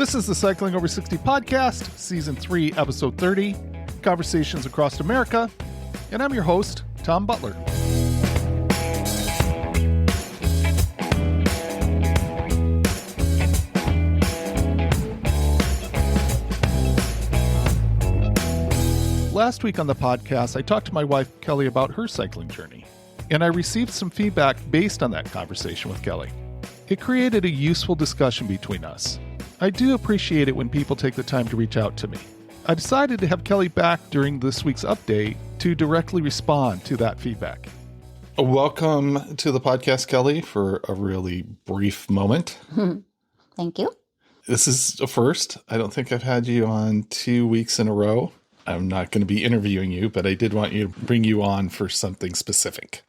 This is the Cycling Over 60 podcast, Season 3, Episode 30, Conversations Across America, and I'm your host, Tom Butler. Last week on the podcast, I talked to my wife, Kelly, about her cycling journey, and I received some feedback based on that conversation with Kelly. It created a useful discussion between us. I do appreciate it when people take the time to reach out to me. I decided to have Kelly back during this week's update to directly respond to that feedback. Welcome to the podcast, Kelly, for a really brief moment. Thank you. This is a first. I don't think I've had you on 2 weeks in a row. I'm not going to be interviewing you, but I did want you to bring you on for something specific.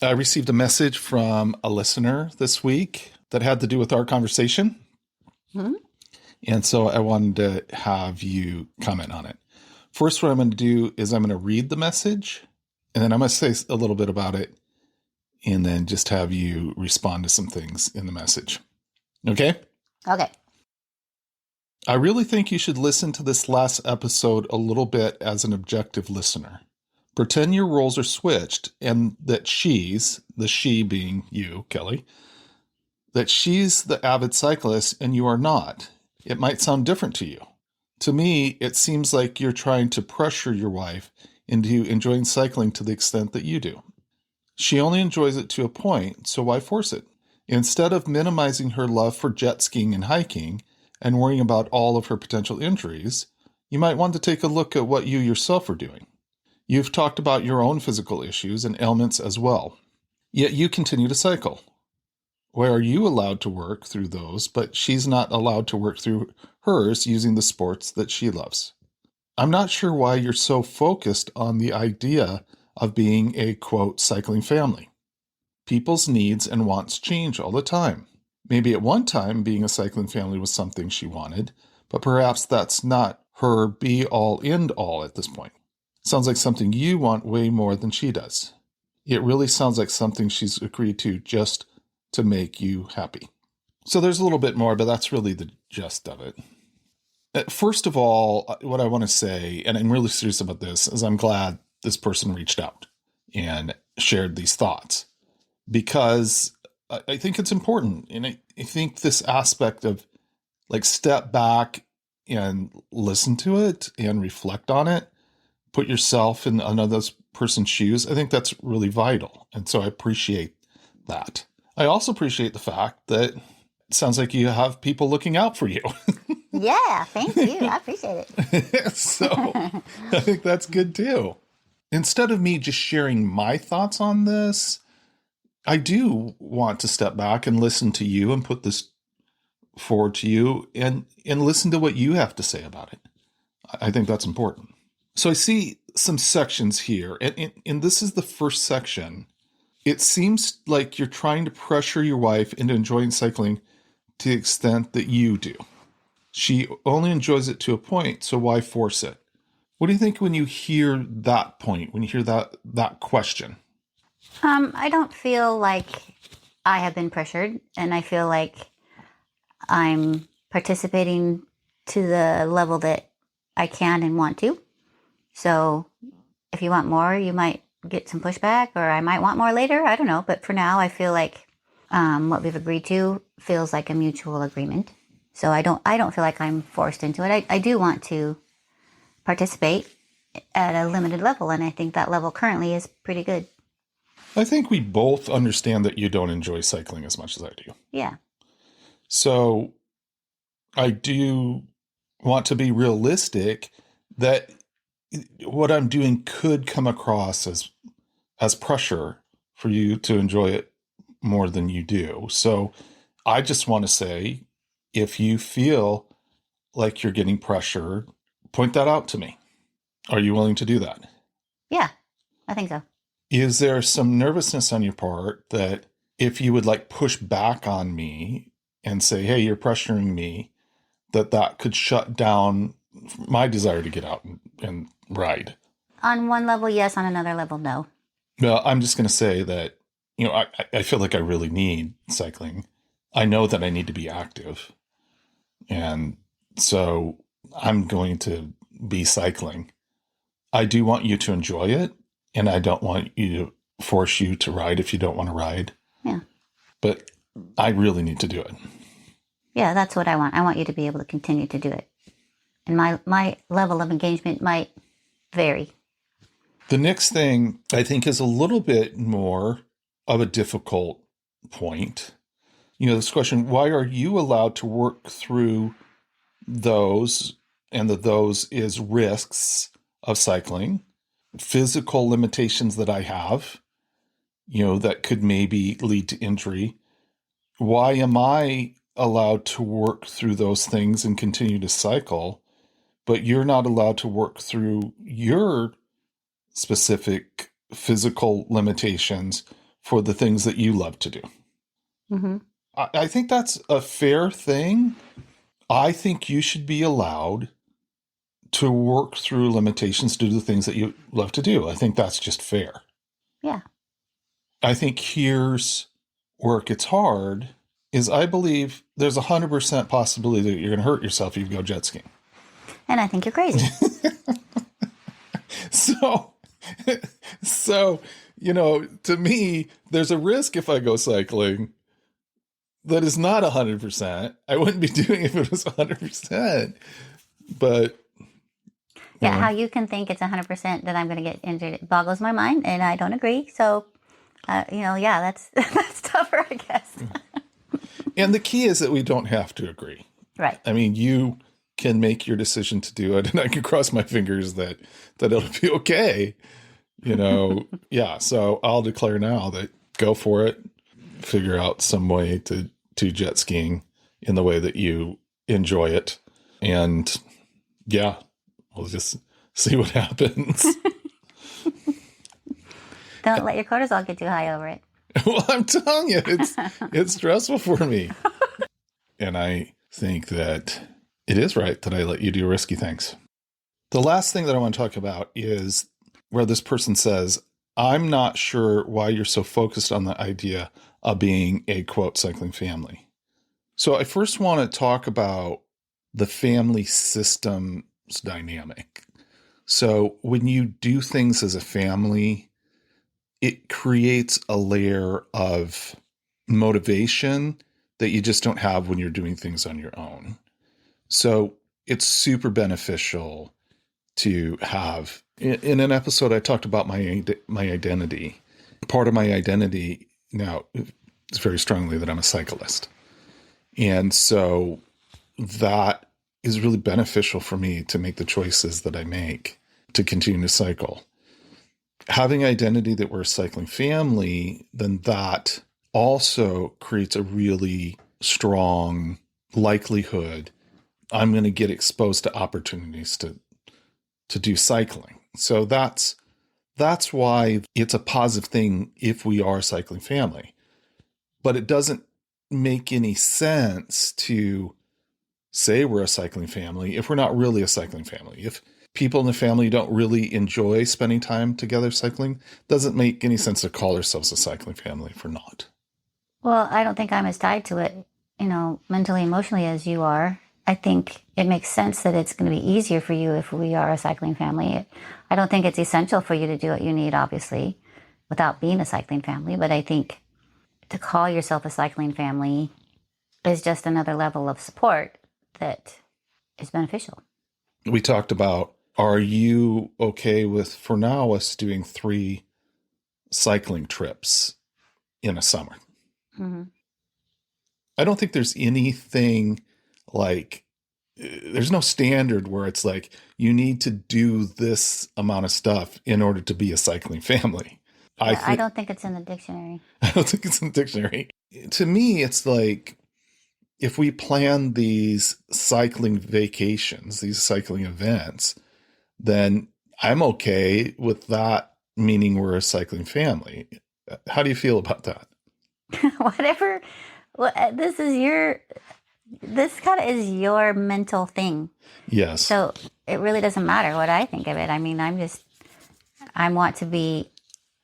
I received a message from a listener this week that had to do with our conversation. Mm-hmm. And so I wanted to have you comment on it. First, what I'm going to do is I'm going to read the message, and then I'm going to say a little bit about it, and then just have you respond to some things in the message. Okay? Okay. I really think you should listen to this last episode a little bit as an objective listener. Pretend your roles are switched and that she's, the she being you, Kelly, that she's the avid cyclist and you are not. It might sound different to you. To me, it seems like you're trying to pressure your wife into enjoying cycling to the extent that you do. She only enjoys it to a point, so why force it? Instead of minimizing her love for jet skiing and hiking, and worrying about all of her potential injuries, you might want to take a look at what you yourself are doing. You've talked about your own physical issues and ailments as well, yet you continue to cycle. Why are you allowed to work through those, but she's not allowed to work through hers using the sports that she loves? I'm not sure why you're so focused on the idea of being a, quote, cycling family. People's needs and wants change all the time. Maybe at one time, being a cycling family was something she wanted, but perhaps that's not her be-all, end-all at this point. Sounds like something you want way more than she does. It really sounds like something she's agreed to just to make you happy. So there's a little bit more, but that's really the gist of it. First of all, what I want to say, and I'm really serious about this, is I'm glad this person reached out and shared these thoughts, because I think it's important. And I think this aspect of like step back and listen to it and reflect on it, put yourself in another person's shoes, I think that's really vital. And so I appreciate that. I also appreciate the fact that it sounds like you have people looking out for you. Yeah, thank you. I appreciate it. So I think that's good too. Instead of me just sharing my thoughts on this, I do want to step back and listen to you and put this forward to you and listen to what you have to say about it. I think that's important. So I see some sections here, and this is the first section. It seems like you're trying to pressure your wife into enjoying cycling to the extent that you do. She only enjoys it to a point, so why force it? What do you think when you hear that point, when you hear that question? I don't feel like I have been pressured, and I feel like I'm participating to the level that I can and want to. So if you want more, you might get some pushback, or I might want more later. I don't know. But for now, I feel like what we've agreed to feels like a mutual agreement. So I don't feel like I'm forced into it. I do want to participate at a limited level, and I think that level currently is pretty good. I think we both understand that you don't enjoy cycling as much as I do. Yeah. So I do want to be realistic that what I'm doing could come across as pressure for you to enjoy it more than you do. So I just want to say, if you feel like you're getting pressure, point that out to me. Are you willing to do that? Yeah, I think so. Is there some nervousness on your part that if you would like push back on me and say, hey, you're pressuring me, that could shut down my desire to get out and ride? On one level, yes. On another level, no. Well, I'm just going to say that, I feel like I really need cycling. I know that I need to be active. And So I'm going to be cycling. I do want you to enjoy it, and I don't want you to force you to ride if you don't want to ride. Yeah. But I really need to do it. Yeah, that's what I want. I want you to be able to continue to do it. And my level of engagement might vary. The next thing I think is a little bit more of a difficult point. This question, why are you allowed to work through those, and those is risks of cycling, physical limitations that I have, that could maybe lead to injury. Why am I allowed to work through those things and continue to cycle, but you're not allowed to work through your specific physical limitations for the things that you love to do? Mm-hmm. I think that's a fair thing. I think you should be allowed to work through limitations to do the things that you love to do. I think that's just fair. Yeah. I think here's where it gets hard is I believe there's 100% possibility that you're going to hurt yourself if you go jet skiing. And I think you're crazy. So, to me, there's a risk if I go cycling that is not 100%. I wouldn't be doing it if it was 100%. But yeah, how you can think it's 100% that I'm going to get injured, it boggles my mind, and I don't agree. So, yeah, that's tougher, I guess. And the key is that we don't have to agree. Right. I mean, you can make your decision to do it, and I can cross my fingers that it'll be okay. Yeah. So I'll declare now that go for it. Figure out some way to jet skiing in the way that you enjoy it. And yeah, we'll just see what happens. Don't let your cortisol get too high over it. Well, I'm telling you, it's stressful for me. And I think that it is right that I let you do risky things. The last thing that I want to talk about is where this person says, I'm not sure why you're so focused on the idea of being a, quote, cycling family. So I first want to talk about the family system's dynamic. So when you do things as a family, it creates a layer of motivation that you just don't have when you're doing things on your own. So it's super beneficial to have. In an episode, I talked about my identity. Part of my identity now is very strongly that I'm a cyclist. And so that is really beneficial for me to make the choices that I make to continue to cycle. Having identity that we're a cycling family, then that also creates a really strong likelihood I'm going to get exposed to opportunities to do cycling. So that's why it's a positive thing if we are a cycling family. But it doesn't make any sense to say we're a cycling family if we're not really a cycling family. If people in the family don't really enjoy spending time together cycling, doesn't make any sense to call ourselves a cycling family if we're not. Well, I don't think I'm as tied to it, mentally, emotionally as you are. I think it makes sense that it's going to be easier for you if we are a cycling family. I don't think it's essential for you to do what you need, obviously, without being a cycling family. But I think to call yourself a cycling family is just another level of support that is beneficial. We talked about, are you okay with, for now, us doing 3 cycling trips in a summer? Mm-hmm. I don't think there's anything like, there's no standard where it's like, you need to do this amount of stuff in order to be a cycling family. I don't think it's in the dictionary. I don't think it's in the dictionary. To me, it's like, if we plan these cycling vacations, these cycling events, then I'm okay with that, meaning we're a cycling family. How do you feel about that? Whatever. This kind of is your mental thing. Yes. So it really doesn't matter what I think of it. I mean, I want to be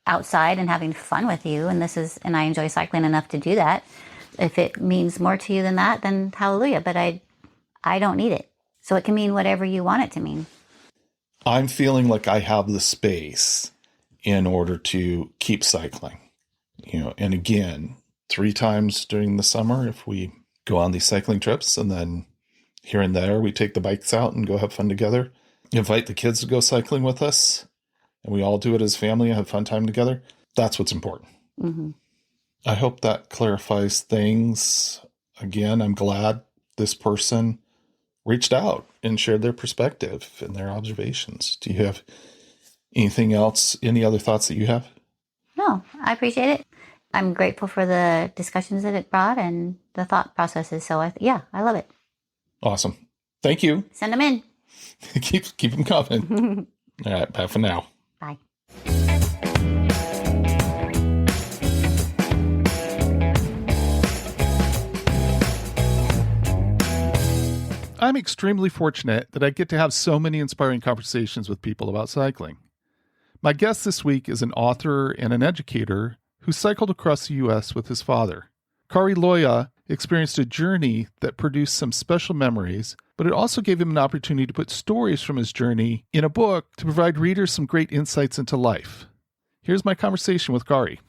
outside and having fun with you. And I enjoy cycling enough to do that. If it means more to you than that, then hallelujah. But I don't need it. So it can mean whatever you want it to mean. I'm feeling like I have the space in order to keep cycling. And again, 3 times during the summer, if we go on these cycling trips, and then here and there we take the bikes out and go have fun together, invite the kids to go cycling with us, and we all do it as family and have fun time together. That's what's important. Mm-hmm. I hope that clarifies things. Again, I'm glad this person reached out and shared their perspective and their observations. Do you have anything else, any other thoughts that you have? No, I appreciate it. I'm grateful for the discussions that it brought and the thought processes. So I love it. Awesome. Thank you. Send them in. keep them coming. All right, bye for now. Bye. I'm extremely fortunate that I get to have so many inspiring conversations with people about cycling. My guest this week is an author and an educator who cycled across the U.S. with his father. Kari Loya experienced a journey that produced some special memories, but it also gave him an opportunity to put stories from his journey in a book to provide readers some great insights into life. Here's my conversation with Kari.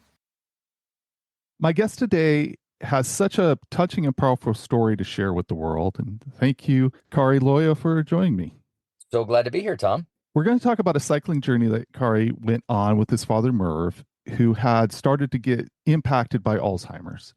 My guest today has such a touching and powerful story to share with the world. And thank you, Kari Loya, for joining me. So glad to be here, Tom. We're going to talk about a cycling journey that Kari went on with his father, Merv, who had started to get impacted by Alzheimer's.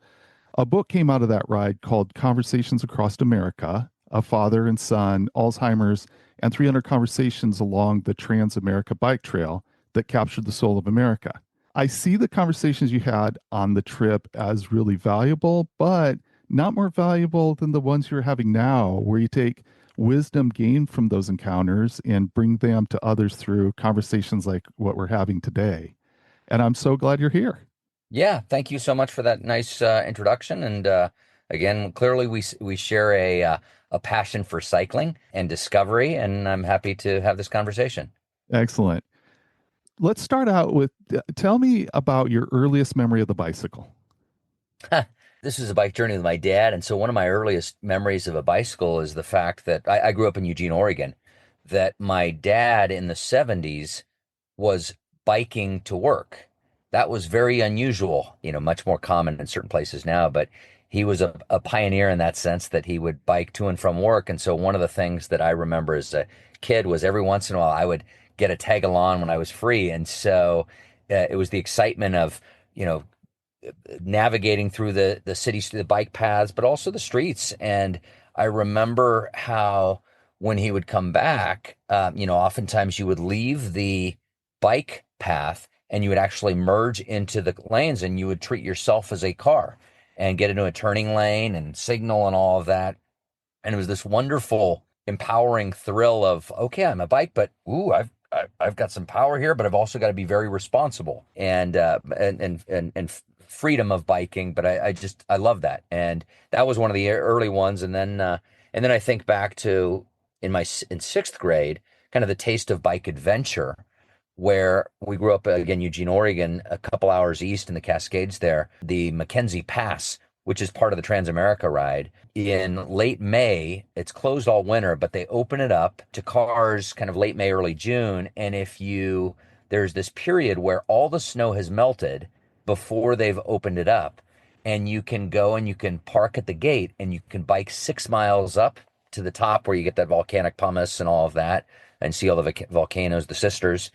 A book came out of that ride called Conversations Across America, a father and son, Alzheimer's, and 300 conversations along the TransAmerica bike trail that captured the soul of America. I see the conversations you had on the trip as really valuable, but not more valuable than the ones you're having now, where you take wisdom gained from those encounters and bring them to others through conversations like what we're having today. And I'm so glad you're here. Yeah, thank you so much for that nice introduction. And again, clearly we share a passion for cycling and discovery, and I'm happy to have this conversation. Excellent. Let's start out with, tell me about your earliest memory of the bicycle. This is a bike journey with my dad. And so one of my earliest memories of a bicycle is the fact that I grew up in Eugene, Oregon, that my dad in the 70s was biking to work. That was very unusual, much more common in certain places now, but he was a pioneer in that sense that he would bike to and from work. And so one of the things that I remember as a kid was every once in a while I would get a tag along when I was free. And so it was the excitement of, navigating through the cities, through the bike paths, but also the streets. And I remember how when he would come back, oftentimes you would leave the bike path and you would actually merge into the lanes and you would treat yourself as a car and get into a turning lane and signal and all of that. And it was this wonderful, empowering thrill of, okay, I'm a bike, but ooh, I've got some power here, but I've also got to be very responsible and freedom of biking. But I love that, and that was one of the early ones. And then I think back to in 6th grade, kind of the taste of bike adventure, where we grew up again, Eugene, Oregon, a couple hours east in the Cascades there, the Mackenzie Pass, which is part of the TransAmerica ride. In late May, it's closed all winter, but they open it up to cars kind of late May, early June. And there's this period where all the snow has melted before they've opened it up. And you can go and you can park at the gate and you can bike 6 miles up to the top where you get that volcanic pumice and all of that and see all the volcanoes, the sisters,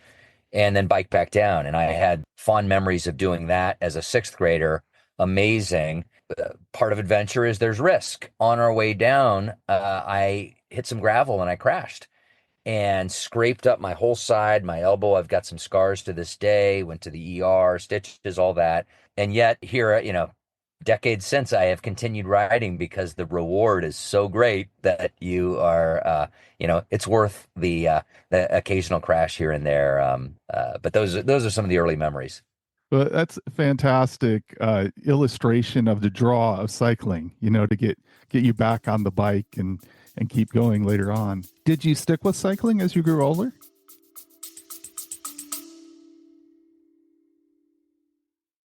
and then bike back down. And I had fond memories of doing that as a 6th grader. Amazing. Part of adventure is there's risk. On our way down, I hit some gravel and I crashed and scraped up my whole side, my elbow. I've got some scars to this day, went to the ER, stitches, all that. And yet here, decades since, I have continued riding because the reward is so great that you are, it's worth the occasional crash here and there. But those are some of the early memories. Well, that's a fantastic illustration of the draw of cycling, to get you back on the bike and keep going later on. Did you stick with cycling as you grew older?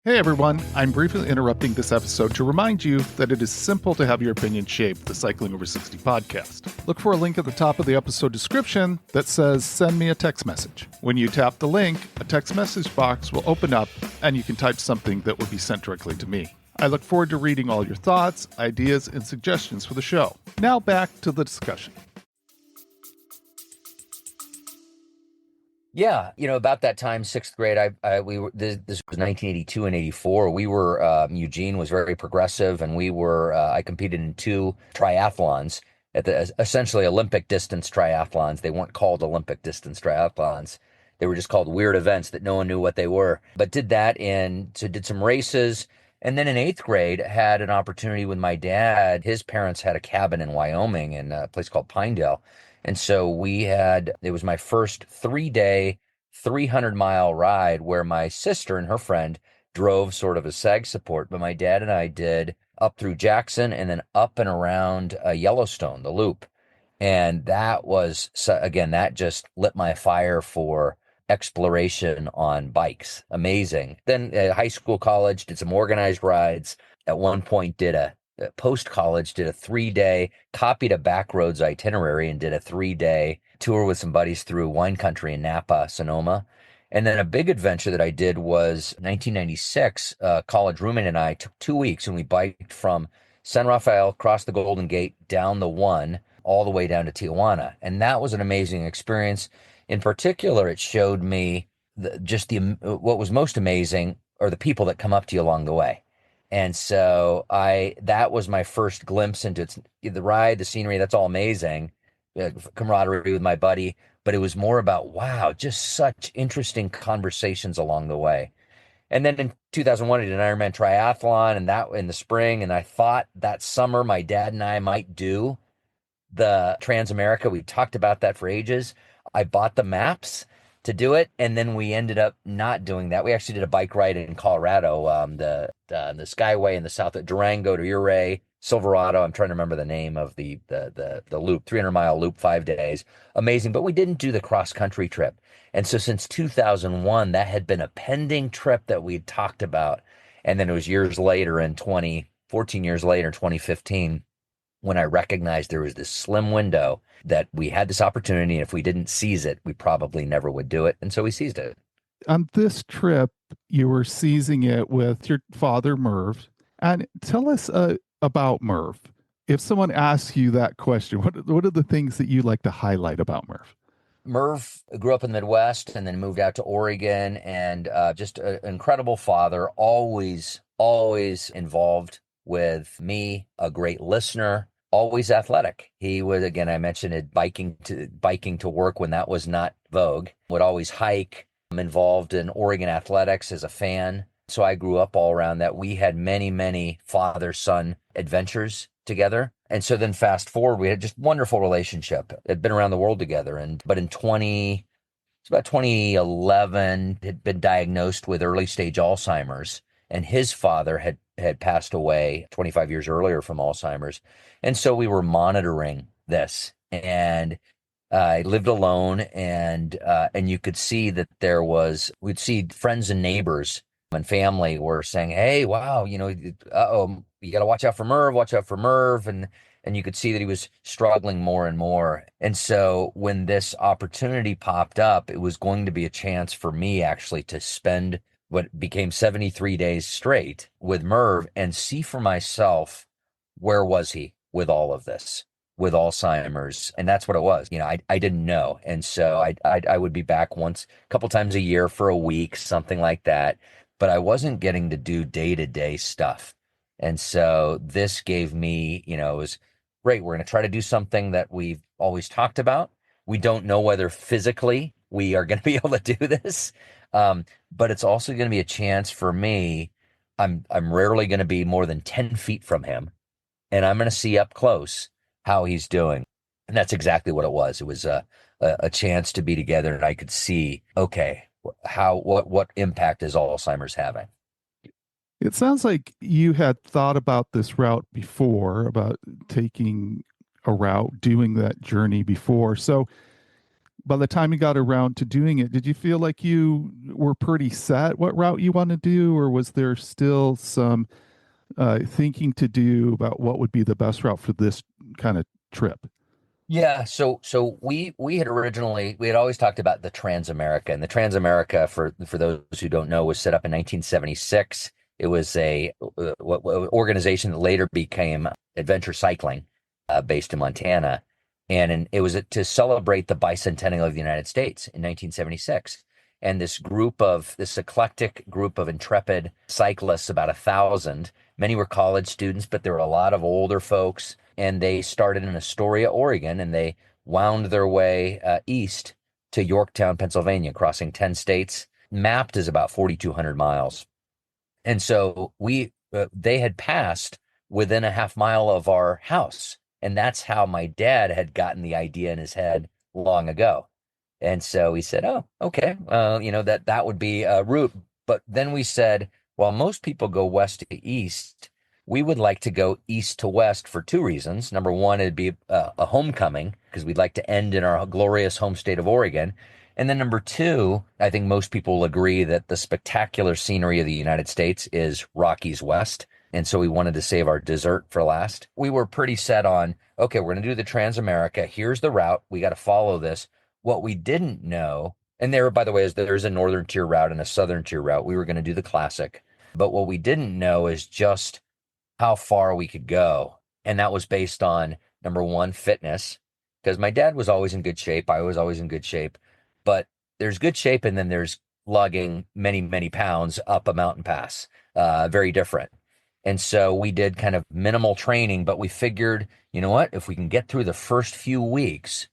Hey everyone, I'm briefly interrupting this episode to remind you that it is simple to have your opinion shape the Cycling Over 60 podcast. Look for a link at the top of the episode description that says send me a text message. When you tap the link, a text message box will open up and you can type something that will be sent directly to me. I look forward to reading all your thoughts, ideas, and suggestions for the show. Now back to the discussion. Yeah, about that time, sixth grade, this was 1982 and 84. We were, Eugene was very progressive, and I competed in two triathlons at the essentially Olympic distance triathlons. They weren't called Olympic distance triathlons. They were just called weird events that no one knew what they were. But did that did some races. And then in eighth grade, had an opportunity with my dad. His parents had a cabin in Wyoming in a place called Pinedale. And so it was my first 3-day, 300-mile ride where my sister and her friend drove sort of a sag support, but my dad and I did up through Jackson and then up and around Yellowstone, the loop. And that just lit my fire for exploration on bikes. Amazing. Then high school, college, did some organized rides. At one point post-college, did a 3-day, copied a backroads itinerary and did a 3-day tour with some buddies through wine country in Napa, Sonoma. And then a big adventure that I did was 1996, college roommate and I took 2 weeks and we biked from San Rafael, across the Golden Gate, down the one, all the way down to Tijuana. And that was an amazing experience. In particular, it showed me what was most amazing are the people that come up to you along the way. And so that was my first glimpse into the ride, the scenery. That's all amazing, camaraderie with my buddy. But it was more about, wow, just such interesting conversations along the way. And then in 2001, I did an Ironman triathlon, and that in the spring. And I thought that summer my dad and I might do the TransAmerica. We talked about that for ages. I bought the maps to do it, and then we ended up not doing that. We actually did a bike ride in Colorado, the Skyway in the south at Durango to Ouray, Silverado. I'm trying to remember the name of the loop, 300-mile loop, 5 days. Amazing, but we didn't do the cross-country trip. And so since 2001, that had been a pending trip that we'd talked about. And then it was 14 years later, 2015, when I recognized there was this slim window that we had this opportunity. And if we didn't seize it, we probably never would do it. And so we seized it. On this trip, you were seizing it with your father, Merv. And tell us about Merv. If someone asks you that question, what are the things that you like to highlight about Merv? Merv grew up in the Midwest and then moved out to Oregon, and just an incredible father, always involved with me, a great listener, always athletic. He would, again, I mentioned it, biking to work when that was not vogue, would always hike. I'm involved in Oregon athletics as a fan. So I grew up all around that. We had many father-son adventures together. And so then fast forward, we had just wonderful relationship. Had been around the world together. But it's about 2011, had been diagnosed with early stage Alzheimer's, and his father had passed away 25 years earlier from Alzheimer's. And so we were monitoring this, and I lived alone, and you could see that we'd see friends and neighbors and family were saying, hey, wow, you got to watch out for Merv. And you could see that he was struggling more and more. And so when this opportunity popped up, it was going to be a chance for me actually to spend what became 73 days straight with Merv and see for myself, where was he with all of this, with Alzheimer's? And that's what it was. I didn't know. And so I would be back a couple times a year for a week, something like that. But I wasn't getting to do day-to-day stuff. And so this gave me, it was great. We're going to try to do something that we've always talked about. We don't know whether physically we are going to be able to do this. But it's also going to be a chance for me. I'm rarely going to be more than 10 feet from him, and I'm going to see up close how he's doing. And that's exactly what it was. It was a chance to be together, and I could see, okay, what impact is Alzheimer's having? It sounds like you had thought about this route before, about taking a route, doing that journey before. So by the time you got around to doing it, did you feel like you were pretty set what route you want to do, or was there still some thinking to do about what would be the best route for this kind of trip? Yeah, so we had originally we had always talked about the TransAmerica, and the TransAmerica for those who don't know was set up in 1976. It was a organization that later became Adventure Cycling, based in Montana, it was to celebrate the bicentennial of the United States in 1976. And this eclectic group of intrepid cyclists, about 1,000, many were college students, but there were a lot of older folks, and they started in Astoria, Oregon, and they wound their way east to Yorktown, Pennsylvania, crossing 10 states, mapped as about 4,200 miles. And so they had passed within a half mile of our house. And that's how my dad had gotten the idea in his head long ago. And so he said, "Oh, okay, that would be a route." But then we said, "Well, most people go west to east. We would like to go east to west for two reasons. Number one, it'd be a homecoming because we'd like to end in our glorious home state of Oregon. And then number two, I think most people will agree that the spectacular scenery of the United States is Rockies West. And so we wanted to save our dessert for last. We were pretty set on, okay, we're going to do the Transamerica. Here's the route. We got to follow this. What we didn't know, and there, by the way, is there's a northern tier route and a southern tier route. We were going to do the classic. But what we didn't know is just how far we could go. And that was based on number one, fitness, because my dad was always in good shape. I was always in good shape. But there's good shape, and then there's lugging many, many pounds up a mountain pass. Very different. And so we did kind of minimal training, but we figured, you know what, if we can get through the first few weeks,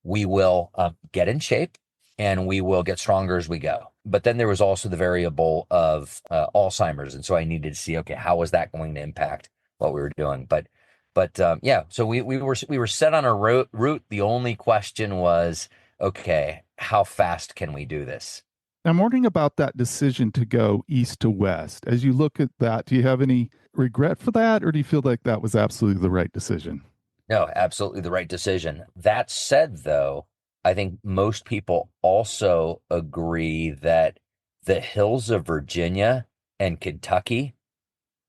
we will get in shape and we will get stronger as we go. But then there was also the variable of Alzheimer's. And so I needed to see, okay, how was that going to impact what we were doing? But yeah, so we were set on a route. The only question was, okay, how fast can we do this? I'm wondering about that decision to go east to west. As you look at that, do you have any regret for that, or do you feel like that was absolutely the right decision? No, absolutely the right decision. That said, though, I think most people also agree that the hills of Virginia and Kentucky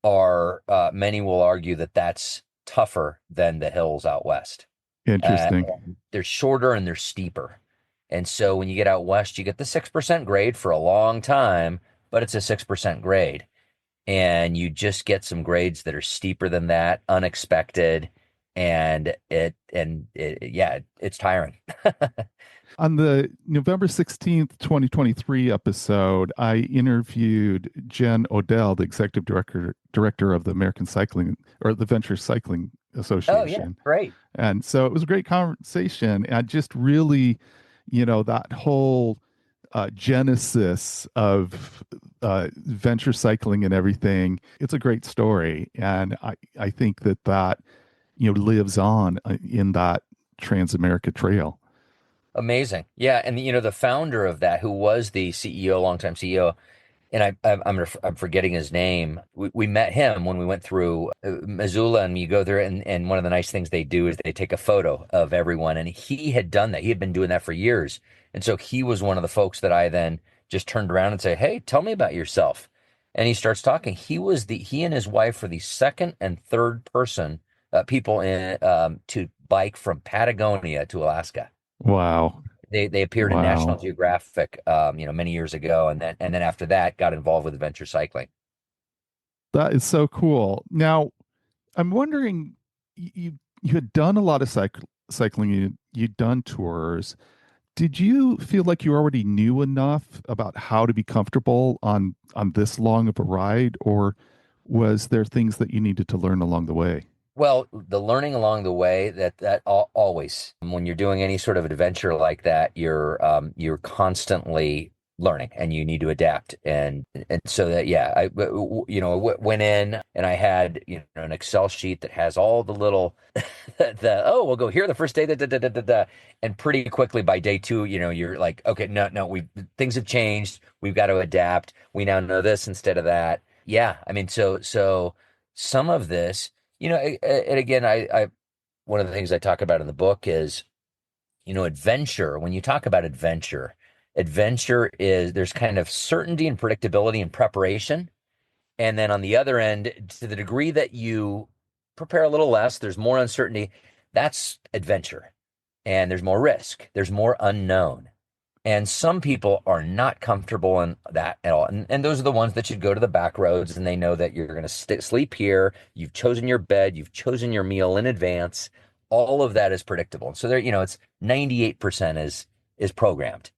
are, many will argue that that's tougher than the hills out west. Interesting. They're shorter and they're steeper. And so when you get out west, you get the 6% grade for a long time, but it's a 6% grade. And you just get some grades that are steeper than that, unexpected, yeah, it's tiring. On the November 16th, 2023 episode, I interviewed Jen Odell, the executive director of the American Cycling or the Venture Cycling Oh yeah, Association. great. And so it was a great conversation. And just really, that whole genesis of venture cycling and everything, it's a great story. And I think that lives on in that Transamerica Trail. Amazing. Yeah, and the founder of that, who was the CEO, longtime CEO, and I'm forgetting his name. We met him when we went through Missoula, and you go there, and one of the nice things they do is they take a photo of everyone, and he had done that. He had been doing that for years, and so he was one of the folks that I then just turned around and say, "Hey, tell me about yourself." And he starts talking. He and his wife were the second and third people to bike from Patagonia to Alaska. Wow. They appeared in National Wow. Geographic, many years ago, and then after that got involved with adventure cycling. That is so cool. Now, I'm wondering, you had done a lot of cycling, you'd done tours. Did you feel like you already knew enough about how to be comfortable on this long of a ride, or was there things that you needed to learn along the way? Well, the learning along the way that always when you're doing any sort of adventure like that, you're constantly learning and you need to adapt and so that yeah, went in and I had an Excel sheet that has all the little we'll go here the first day and pretty quickly by day two, you're like, okay, no, we things have changed, we've got to adapt, we now know this instead of that. Yeah, I mean, so some of this. And again, I one of the things I talk about in the book is, adventure, when you talk about adventure, adventure is there's kind of certainty and predictability and preparation. And then on the other end, to the degree that you prepare a little less, there's more uncertainty. That's adventure. And there's more risk, there's more unknown. And some people are not comfortable in that at all. And those are the ones that should go to the back roads and they know that you're going to sleep here. You've chosen your bed, you've chosen your meal in advance. All of that is predictable. So there, it's 98% is programmed.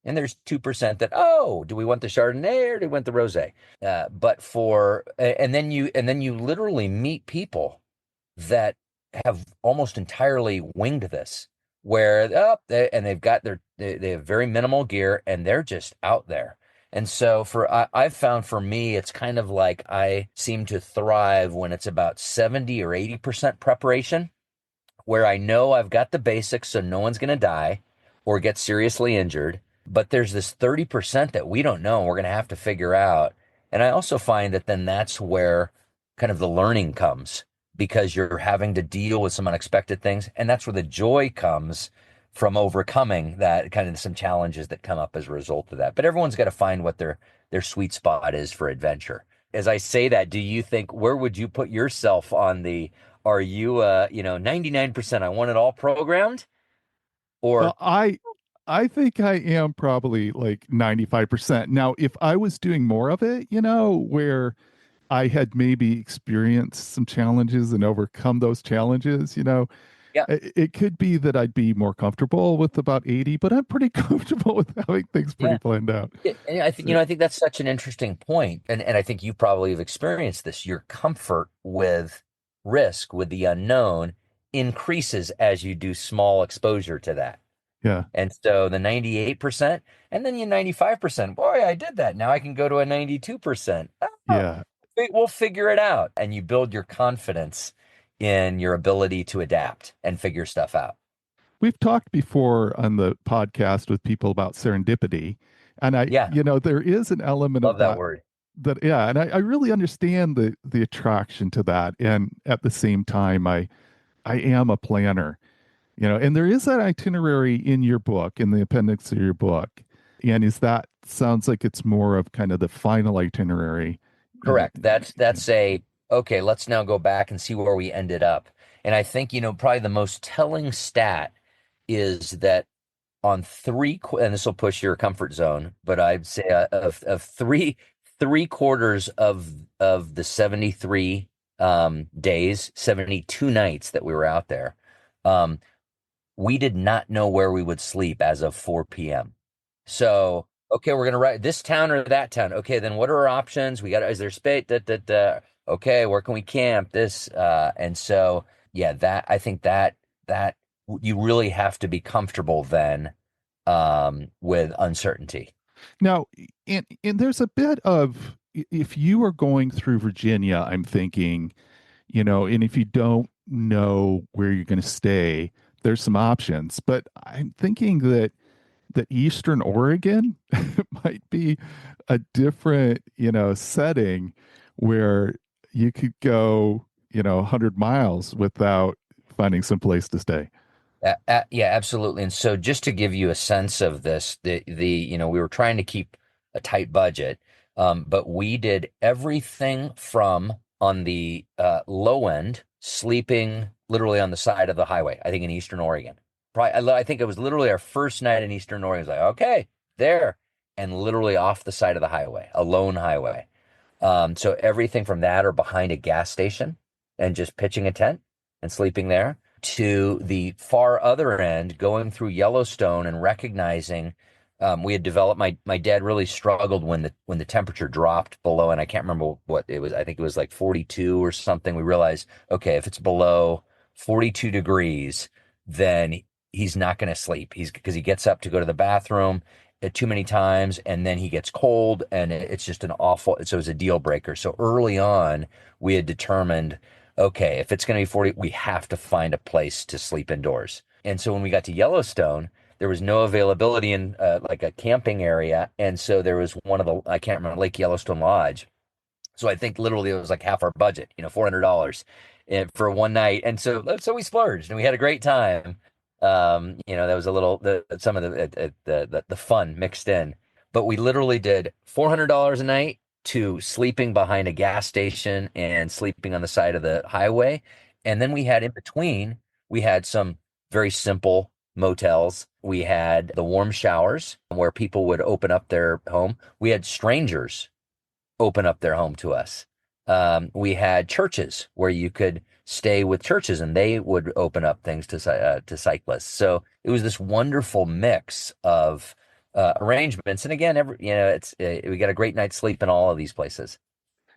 And there's 2% that, oh, do we want the Chardonnay or do we want the rosé? And then you literally meet people that have almost entirely winged this, where and they have very minimal gear and they're just out there. And so I've found for me, it's kind of like I seem to thrive when it's about 70 or 80% preparation, where I know I've got the basics so no one's going to die or get seriously injured. But there's this 30% that we don't know and we're going to have to figure out. And I also find that then that's where kind of the learning comes, because you're having to deal with some unexpected things. And that's where the joy comes from overcoming that kind of some challenges that come up as a result of that. But everyone's got to find what their sweet spot is for adventure. As I say that, do you think, where would you put yourself on are you 99% I want it all programmed? Or I think I am probably like 95%. Now, if I was doing more of it, where I had maybe experienced some challenges and overcome those challenges, yeah, it could be that I'd be more comfortable with about 80, but I'm pretty comfortable with having things yeah. pretty planned out. Yeah, and I think So, I think that's such an interesting point, and I think you probably have experienced this. Your comfort with risk, with the unknown, increases as you do small exposure to that. yeah, And so the 98%, and then you 95%. Boy, I did that. Now I can go to a 92%. Oh, yeah. we'll figure it out, and you build your confidence in your ability to adapt and figure stuff out. We've talked before on the podcast with people about serendipity. And Yeah, there is an element of love that that word. yeah, and I really understand the attraction to that. And at the same time, I am a planner, and there is that itinerary in your book, in the appendix of your book. And sounds like it's more of kind of the final itinerary. Y- Correct. That's okay, let's now go back and see where we ended up. And I think, probably the most telling stat is that on and this will push your comfort zone, but I'd say of three quarters of the 73 days, 72 nights that we were out there, um, we did not know where we would sleep as of 4 p.m. So, okay, we're gonna write this town or that town. Okay, then what are our options? Is there space? Okay, where can we camp? And so, yeah, I think that you really have to be comfortable then, with uncertainty. Now, and there's a bit of, if you are going through Virginia, I'm thinking, and if you don't know where you're going to stay, there's some options. But I'm thinking that Eastern Oregon might be a different, setting where you could go, 100 miles without finding some place to stay. Yeah, absolutely. And so, just to give you a sense of this, we were trying to keep a tight budget, but we did everything from on the low end, sleeping literally on the side of the highway. I think in Eastern Oregon. Probably, I think it was literally our first night in Eastern Oregon. It was like, okay, there, and literally off the side of the highway, a lone highway. So everything from that, or behind a gas station and just pitching a tent and sleeping there, to the far other end, going through Yellowstone and recognizing, we had developed, my dad really struggled when the temperature dropped below, and I can't remember what it was. I think it was like 42 or something. We realized, okay, if it's below 42 degrees, then he's not going to sleep. Because he gets up to go to the bathroom too many times, and then he gets cold, and it's just so it's a deal breaker. So early on, we had determined, okay, if it's going to be 40, we have to find a place to sleep indoors. And so when we got to Yellowstone, there was no availability in like a camping area. And so there was I can't remember, Lake Yellowstone Lodge. So I think literally it was like half our budget, $400 for one night. And so we splurged and we had a great time. There was a little some of the fun mixed in, but we literally did $400 a night to sleeping behind a gas station and sleeping on the side of the highway, and then we had in between we had some very simple motels. We had the warm showers where people would open up their home. We had strangers open up their home to us. We had churches where you could stay with churches and they would open up things to cyclists. So it was this wonderful mix of arrangements. And again, it's we got a great night's sleep in all of these places.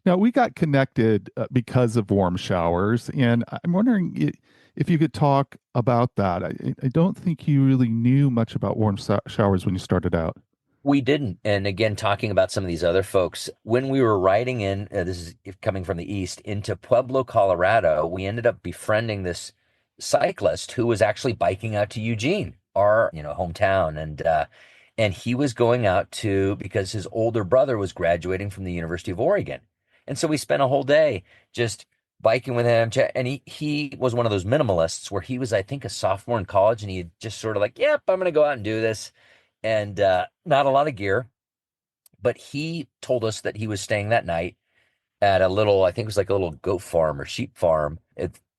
Now, we got connected because of warm showers, and I'm wondering if you could talk about that. I don't think you really knew much about warm showers when you started out. We didn't. And again, talking about some of these other folks, when we were riding in, this is coming from the east, into Pueblo, Colorado, we ended up befriending this cyclist who was actually biking out to Eugene, our, hometown. And he was going out because his older brother was graduating from the University of Oregon. And so we spent a whole day just biking with him. And he was one of those minimalists where he was, I think, a sophomore in college, and he had just sort of like, yep, I'm going to go out and do this, and not a lot of gear. But he told us that he was staying that night at a little, I think it was like a little goat farm or sheep farm,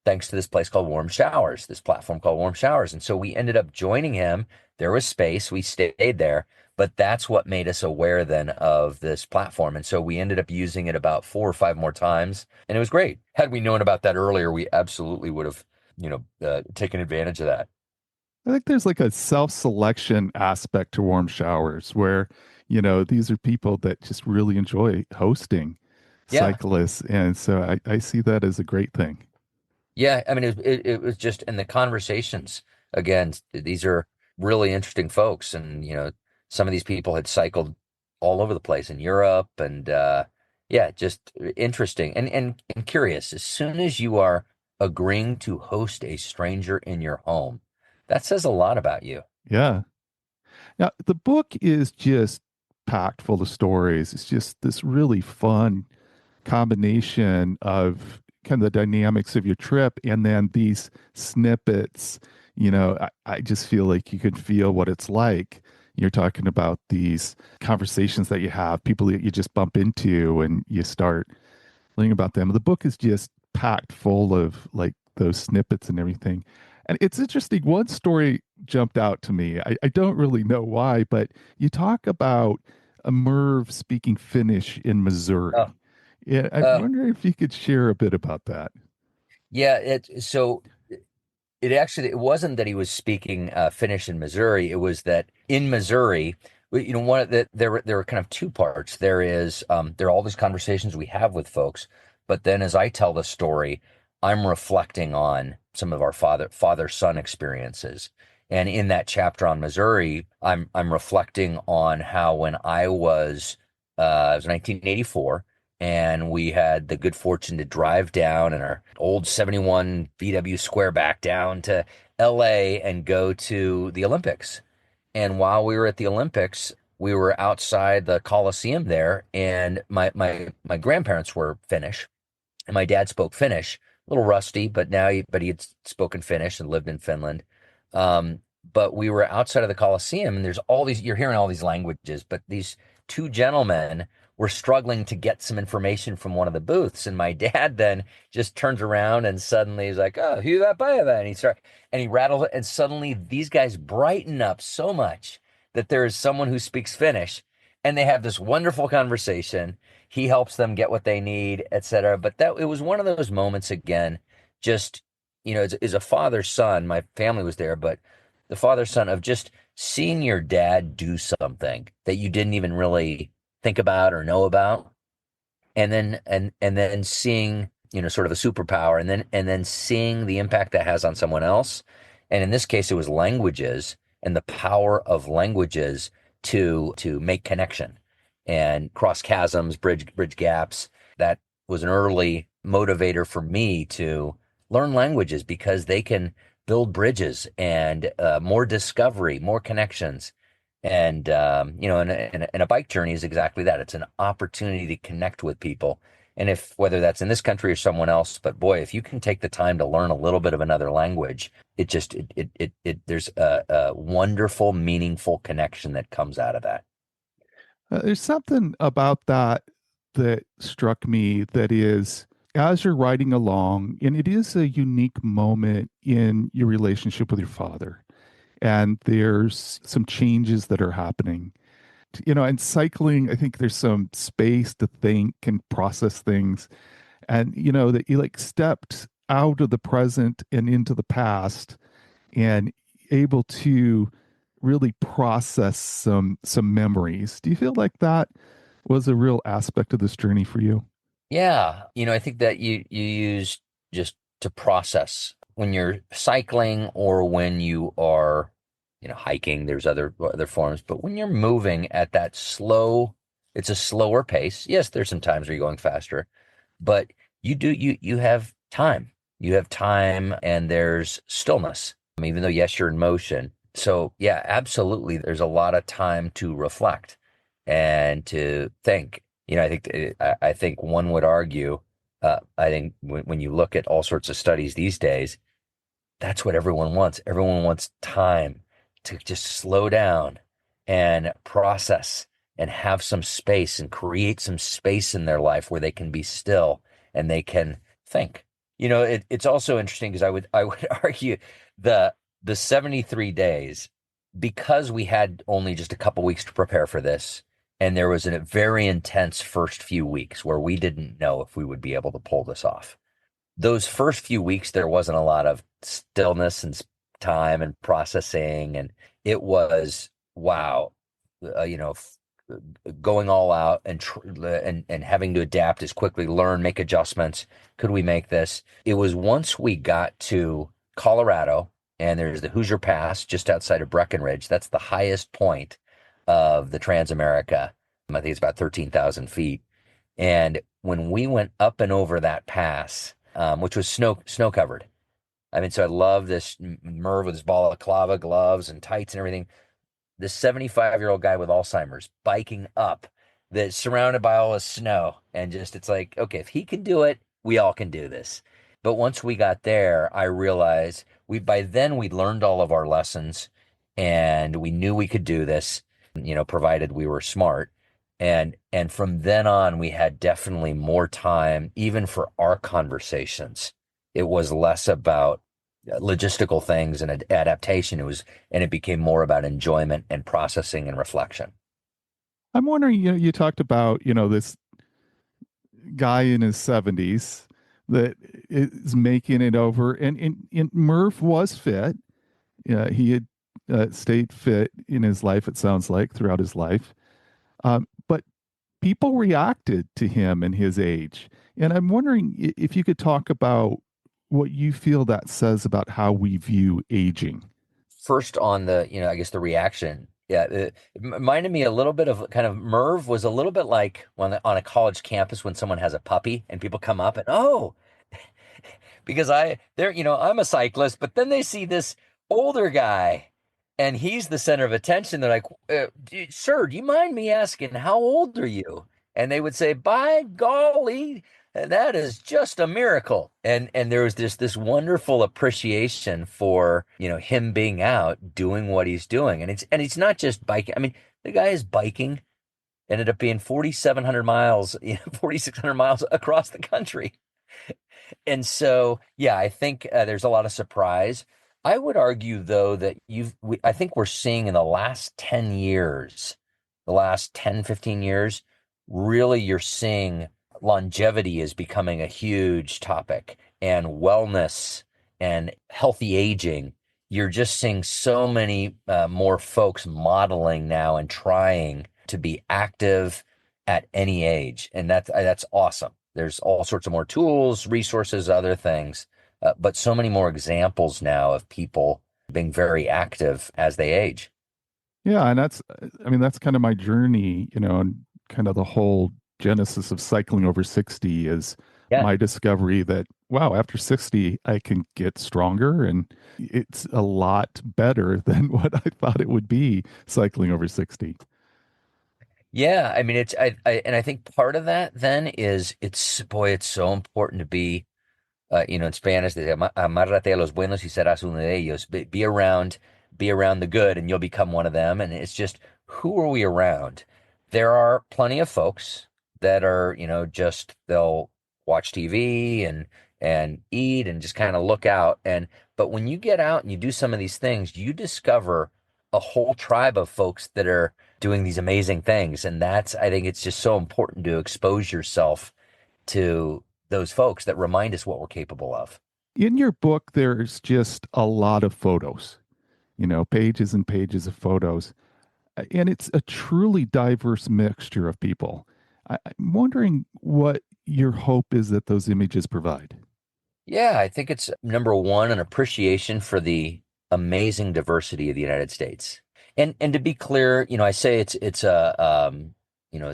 thanks to this place called Warm Showers, this platform called Warm Showers. And so we ended up joining him. There was space. We stayed there. But that's what made us aware then of this platform. And so we ended up using it about 4 or 5 more times. And it was great. Had we known about that earlier, we absolutely would have, taken advantage of that. I think there's like a self-selection aspect to warm showers where, these are people that just really enjoy hosting Yeah. cyclists. And so I see that as a great thing. Yeah, I mean, it was just in the conversations. Again, these are really interesting folks, and some of these people had cycled all over the place in Europe, and yeah, just interesting and curious. As soon as you are agreeing to host a stranger in your home, that says a lot about you. Yeah. Now, the book is just packed full of stories. It's just this really fun combination of kind of the dynamics of your trip and then these snippets. I just feel like you can feel what it's like. You're talking about these conversations that you have, people that you just bump into, and you start learning about them. The book is just packed full of like those snippets and everything. And it's interesting. One story jumped out to me. I don't really know why, but you talk about a Merv speaking Finnish in Oh, Missouri. Yeah, I'm uh, wondering if you could share a bit about that. yeah. It wasn't that he was speaking Finnish in Missouri. It was that in Missouri, one of there were kind of two parts. There are all these conversations we have with folks, but then as I tell the story, I'm reflecting on some of our father son experiences. And in that chapter on Missouri, I'm reflecting on how when it was 1984, and we had the good fortune to drive down in our old 71 VW Squareback down to LA and go to the Olympics. And while we were at the Olympics, we were outside the Coliseum there, and my grandparents were Finnish, and my dad spoke Finnish, a little rusty, but he had spoken Finnish and lived in Finland. But we were outside of the Coliseum, and there's all these, you're hearing all these languages, but these two gentlemen were struggling to get some information from one of the booths. And my dad then just turns around and suddenly he's like, "Oh, who that by that?" And he rattles it, and suddenly these guys brighten up so much that there is someone who speaks Finnish, and they have this wonderful conversation. He helps them get what they need, etc. But that it was one of those moments again, just as a father son, my family was there, but the father son of just seeing your dad do something that you didn't even really think about or know about, and then seeing sort of a superpower, and then seeing the impact that has on someone else. And in this case, it was languages and the power of languages to make connection and cross chasms, bridge gaps. That was an early motivator for me to learn languages, because they can build bridges and more discovery, more connections. And and a bike journey is exactly that. It's an opportunity to connect with people And if whether that's in this country or someone else, but boy, if you can take the time to learn a little bit of another language, it just there's a wonderful, meaningful connection that comes out of that. There's something about that that struck me that is, as you're riding along, and it is a unique moment in your relationship with your father, and there's some changes that are happening. And cycling, I think there's some space to think and process things. And, that you like stepped out of the present and into the past and able to really process some memories. Do you feel like that was a real aspect of this journey for you? Yeah, I think that you use just to process when you're cycling or when you are, hiking. There's other forms, but when you're moving at that slow, it's a slower pace. Yes, there's some times where you're going faster, but you have time. You have time, and there's stillness. Even though yes, you're in motion. So yeah, absolutely. There's a lot of time to reflect and to think. I think one would argue. I think when you look at all sorts of studies these days, that's what everyone wants. Everyone wants time to just slow down and process and have some space and create some space in their life where they can be still and they can think. It's also interesting because I would argue the 73 days, because we had only just a couple weeks to prepare for this, and there was a very intense first few weeks where we didn't know if we would be able to pull this off. Those first few weeks, there wasn't a lot of stillness and time and processing. And it was, wow, going all out and having to adapt as quickly, learn, make adjustments. Could we make this? It was once we got to Colorado, and there's the Hoosier Pass just outside of Breckenridge. That's the highest point of the TransAmerica. I think it's about 13,000 feet. And when we went up and over that pass, which was snow covered. I mean, so I love this Merv with his balaclava gloves and tights and everything. This 75-year-old guy with Alzheimer's biking up that's surrounded by all this snow. And just, it's like, okay, if he can do it, we all can do this. But once we got there, I realized by then we'd learned all of our lessons and we knew we could do this, provided we were smart. And from then on, we had definitely more time, even for our conversations. It was less about logistical things and adaptation. And it became more about enjoyment and processing and reflection. I'm wondering, you talked about, this guy in his 70s that is making it over, and Murph was fit. Yeah, he had stayed fit in his life, it sounds like, throughout his life. But people reacted to him and his age. And I'm wondering if you could talk about what you feel that says about how we view aging. First on I guess the reaction. Yeah, it reminded me a little bit of kind of Merv was a little bit like on a college campus when someone has a puppy and people come up and, oh, because I'm a cyclist, but then they see this older guy and he's the center of attention. They're like, sir, do you mind me asking, how old are you? And they would say, by golly, that is just a miracle. And there was this wonderful appreciation for, him being out doing what he's doing. And it's not just biking. I mean, the guy is biking, ended up being 4,700 miles, 4,600 miles across the country. And so, yeah, I think there's a lot of surprise. I would argue, though, that I think we're seeing in the last 10 years, the last 10, 15 years, really you're seeing longevity is becoming a huge topic, and wellness and healthy aging. You're just seeing so many more folks modeling now and trying to be active at any age. And that's awesome. There's all sorts of more tools, resources, other things, but so many more examples now of people being very active as they age. Yeah, and that's kind of my journey, and kind of the whole genesis of cycling over 60 is Yeah. my discovery that, wow, after 60, I can get stronger, and it's a lot better than what I thought it would be cycling over 60. Yeah, I mean, and I think part of that then is it's so important to be in Spanish, they say, amárrate a los buenos y serás uno de ellos. Be around the good, and you'll become one of them. And it's just, who are we around? There are plenty of folks that are, just they'll watch TV and eat and just kind of look out. But when you get out and you do some of these things, you discover a whole tribe of folks that are doing these amazing things. And I think it's just so important to expose yourself to those folks that remind us what we're capable of. In your book, there's just a lot of photos, pages and pages of photos. And it's a truly diverse mixture of people. I'm wondering what your hope is that those images provide. Yeah, I think it's number one, an appreciation for the amazing diversity of the United States. And to be clear, I say it's a you know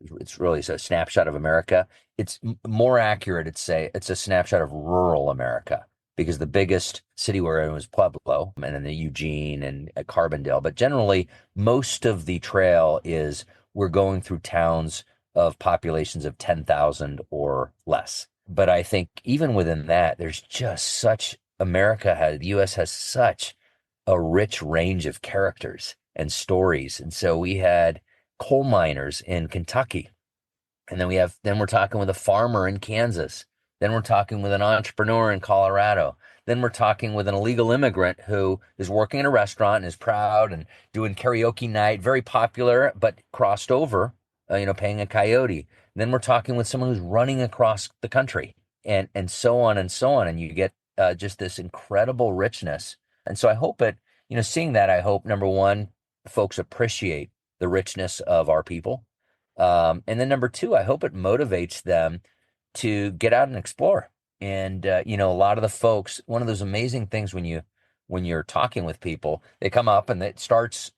it's really a snapshot of America. It's more accurate to say it's a snapshot of rural America because the biggest city we're in was Pueblo and then the Eugene and Carbondale. But generally, most of the trail is we're going through towns of populations of 10,000 or less. But I think even within that, there's just the US has such a rich range of characters and stories. And so we had coal miners in Kentucky. And then we're talking with a farmer in Kansas. Then we're talking with an entrepreneur in Colorado. Then we're talking with an illegal immigrant who is working in a restaurant and is proud and doing karaoke night, very popular, but crossed over, paying a coyote. Then we're talking with someone who's running across the country and so on and so on. And you get just this incredible richness. And so I hope seeing that, I hope number one, folks appreciate the richness of our people. And then number two, I hope it motivates them to get out and explore. And a lot of the folks, one of those amazing things when you're talking with people, they come up and they start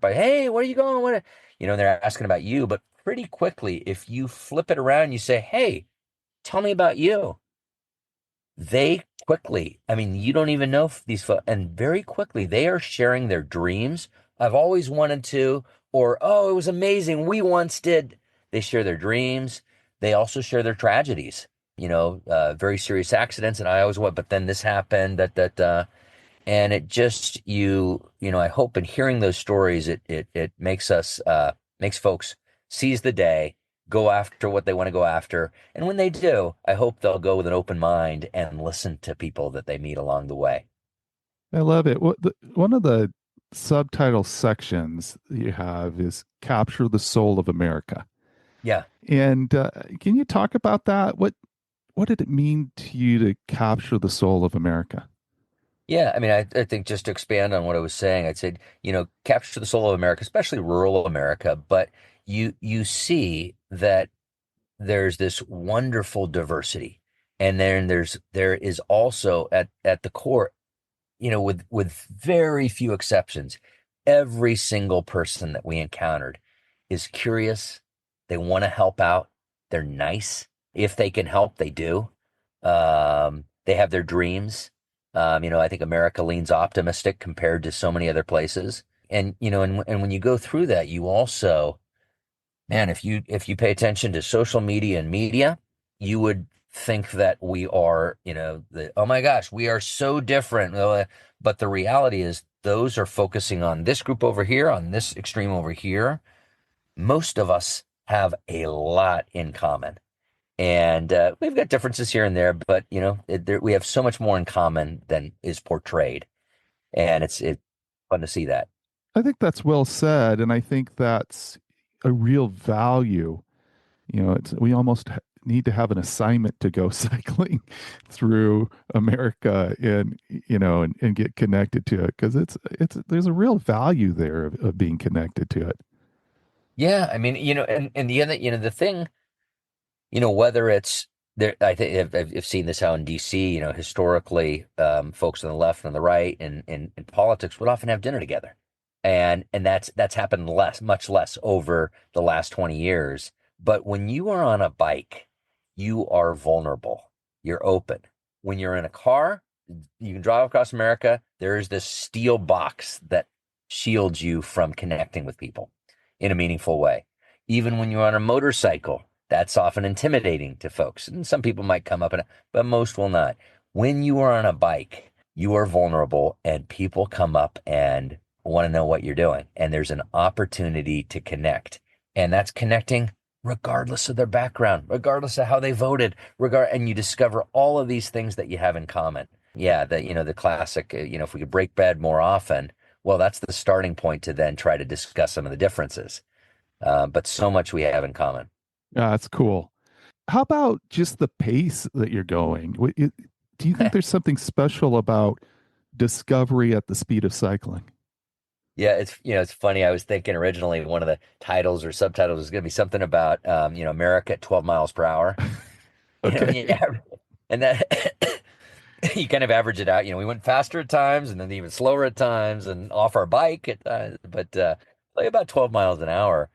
by, hey, where are you going? And they're asking about you. But pretty quickly, if you flip it around, you say, hey, tell me about you. They quickly, I mean, you don't even know if these folks, and very quickly, they are sharing their dreams. I've always wanted to, or, oh, it was amazing. We once did. They share their dreams. They also share their tragedies, very serious accidents. And I always want, but then this happened, and it just, I hope in hearing those stories, it makes folks seize the day, go after what they want to go after. And when they do, I hope they'll go with an open mind and listen to people that they meet along the way. I love it. One of the subtitle sections you have is Capture the Soul of America. Yeah. And can you talk about that? What did it mean to you to capture the soul of America? Yeah, I mean, I think just to expand on what I was saying, I'd say, capture the soul of America, especially rural America, but you see that there's this wonderful diversity. And then there is also at the core, with very few exceptions, every single person that we encountered is curious. They want to help out. They're nice. If they can help, they do. They have their dreams. I think America leans optimistic compared to so many other places. And when you go through that, you also, man, if you pay attention to social media and media, you would think that we are, oh my gosh, we are so different. But the reality is those are focusing on this group over here, on this extreme over here. Most of us have a lot in common. And we've got differences here and there, but we have so much more in common than is portrayed. And it's fun to see that. I think that's well said. And I think that's a real value. We almost need to have an assignment to go cycling through America and get connected to it because there's a real value there of being connected to it. Yeah, I mean, and the other, the thing, whether it's there, I think I've seen this how in DC, historically, folks on the left and on the right and in politics would often have dinner together. And that's happened much less over the last 20 years. But when you are on a bike, you are vulnerable. You're open. When you're in a car, you can drive across America. There is this steel box that shields you from connecting with people. in a meaningful way. Even when you're on a motorcycle, that's often intimidating to folks. And some people might come up and, but most will not. When you are on a bike, you are vulnerable and people come up and want to know what you're doing. And there's an opportunity to connect. And that's connecting regardless of their background, regardless of how they voted, and you discover all of these things that you have in common. Yeah, the classic, if we could break bread more often, well, that's the starting point to then try to discuss some of the differences. But so much we have in common. Yeah, that's cool. How about just the pace that you're going? Do you think there's something special about discovery at the speed of cycling? Yeah, it's funny. I was thinking originally one of the titles or subtitles was going to be something about America at 12 miles per hour. Okay. And that you kind of average it out. We went faster at times and then even slower at times and off our bike at times, but like about 12 miles an hour.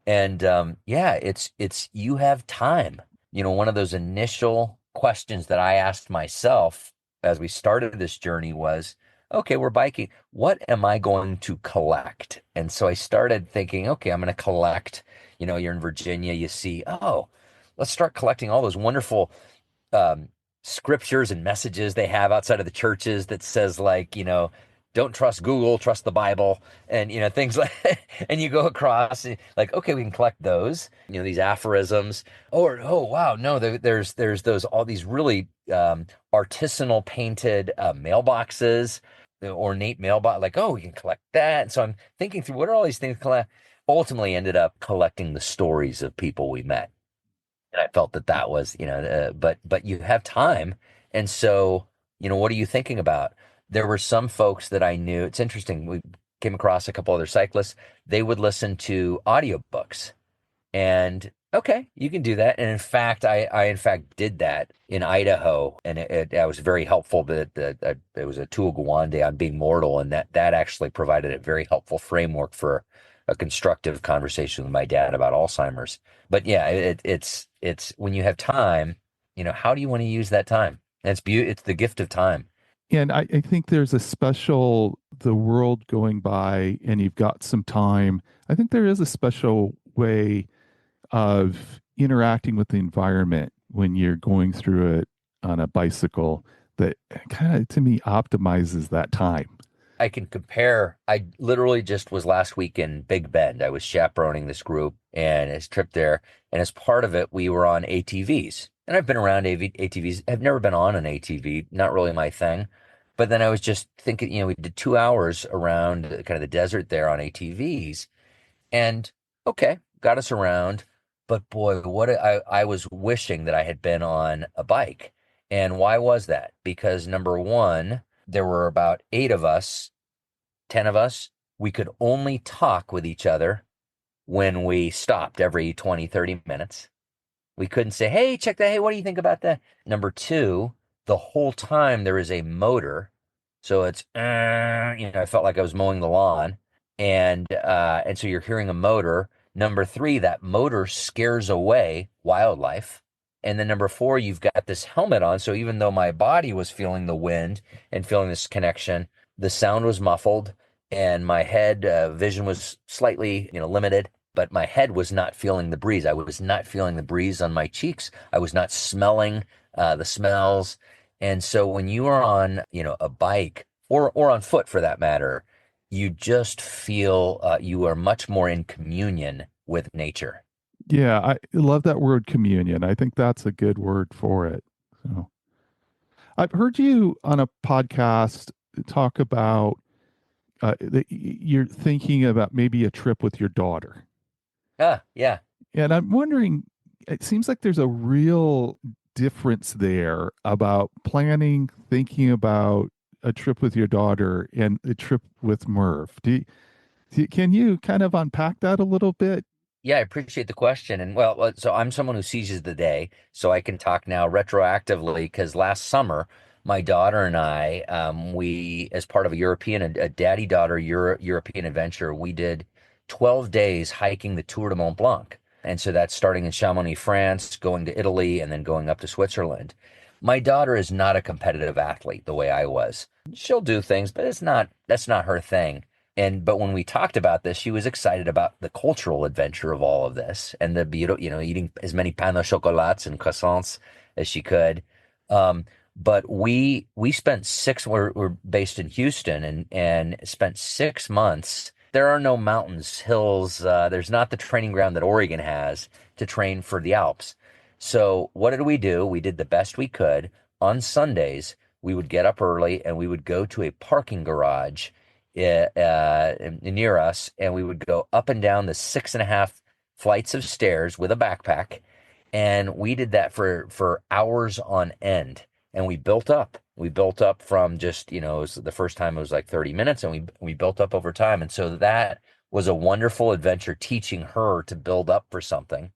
And yeah, it's you have time. One of those initial questions that I asked myself as we started this journey was, okay, we're biking. What am I going to collect? And so I started thinking, okay, I'm going to collect. You're in Virginia, you see, oh, let's start collecting all those wonderful um, scriptures and messages they have outside of the churches that says like, don't trust Google, trust the Bible, and things like. And you go across and like, okay, we can collect those, these aphorisms. Or oh wow, no, there's those all these really artisanal painted mailboxes, the ornate mailbox. Like oh, we can collect that. And so I'm thinking through what are all these things. Ultimately, ended up collecting the stories of people we met. And I felt that was, but you have time. And so, what are you thinking about? There were some folks that I knew. It's interesting. We came across a couple other cyclists. They would listen to audiobooks. And okay, you can do that. And in fact, I in fact did that in Idaho, and it was very helpful. That it was a Tua Gawande on being mortal, and that actually provided a very helpful framework for a constructive conversation with my dad about Alzheimer's. But yeah, it's when you have time, how do you want to use that time? And it's the gift of time. And I think there's a special, the world going by and you've got some time. I think there is a special way of interacting with the environment when you're going through it on a bicycle that kind of, to me, optimizes that time. I can compare. I literally just was last week in Big Bend. I was chaperoning this group and his trip there. And as part of it, we were on ATVs. And I've been around ATVs. I've never been on an ATV, not really my thing. But then I was just thinking, we did 2 hours around kind of the desert there on ATVs. And okay, got us around. But boy, I was wishing that I had been on a bike. And why was that? Because number one, there were about 8 of us, 10 of us. We could only talk with each other when we stopped every 20, 30 minutes. We couldn't say, hey, check that. Hey, what do you think about that? Number two, the whole time there is a motor. So it's, I felt like I was mowing the lawn. And so you're hearing a motor. Number three, that motor scares away wildlife. And then number four, you've got this helmet on. So even though my body was feeling the wind and feeling this connection, the sound was muffled and my head vision was slightly, limited, but my head was not feeling the breeze. I was not feeling the breeze on my cheeks. I was not smelling the smells. And so when you are on, a bike or on foot for that matter, you just feel you are much more in communion with nature. Yeah, I love that word communion. I think that's a good word for it. So I've heard you on a podcast talk about that you're thinking about maybe a trip with your daughter. Yeah. And I'm wondering, it seems like there's a real difference there about planning, thinking about a trip with your daughter and a trip with Merv. Can you kind of unpack that a little bit? Yeah, I appreciate the question. And well, so I'm someone who seizes the day, so I can talk now retroactively because last summer, my daughter and I, we, as part of a daddy-daughter European adventure, we did 12 days hiking the Tour de Mont Blanc. And so that's starting in Chamonix, France, going to Italy, and then going up to Switzerland. My daughter is not a competitive athlete the way I was. She'll do things, but that's not her thing. But when we talked about this, she was excited about the cultural adventure of all of this and the beautiful, eating as many pain au chocolats and croissants as she could. Um, but we spent we're based in Houston and spent 6 months. There are no mountains, hills. There's not the training ground that Oregon has to train for the Alps. So what did we do? We did the best we could. On Sundays, we would get up early and we would go to a parking garage near us, and we would go up and down the 6.5 flights of stairs with a backpack, and we did that for hours on end, and we built up. We built up from just, it was the first time it was like 30 minutes, and we built up over time, and so that was a wonderful adventure, teaching her to build up for something.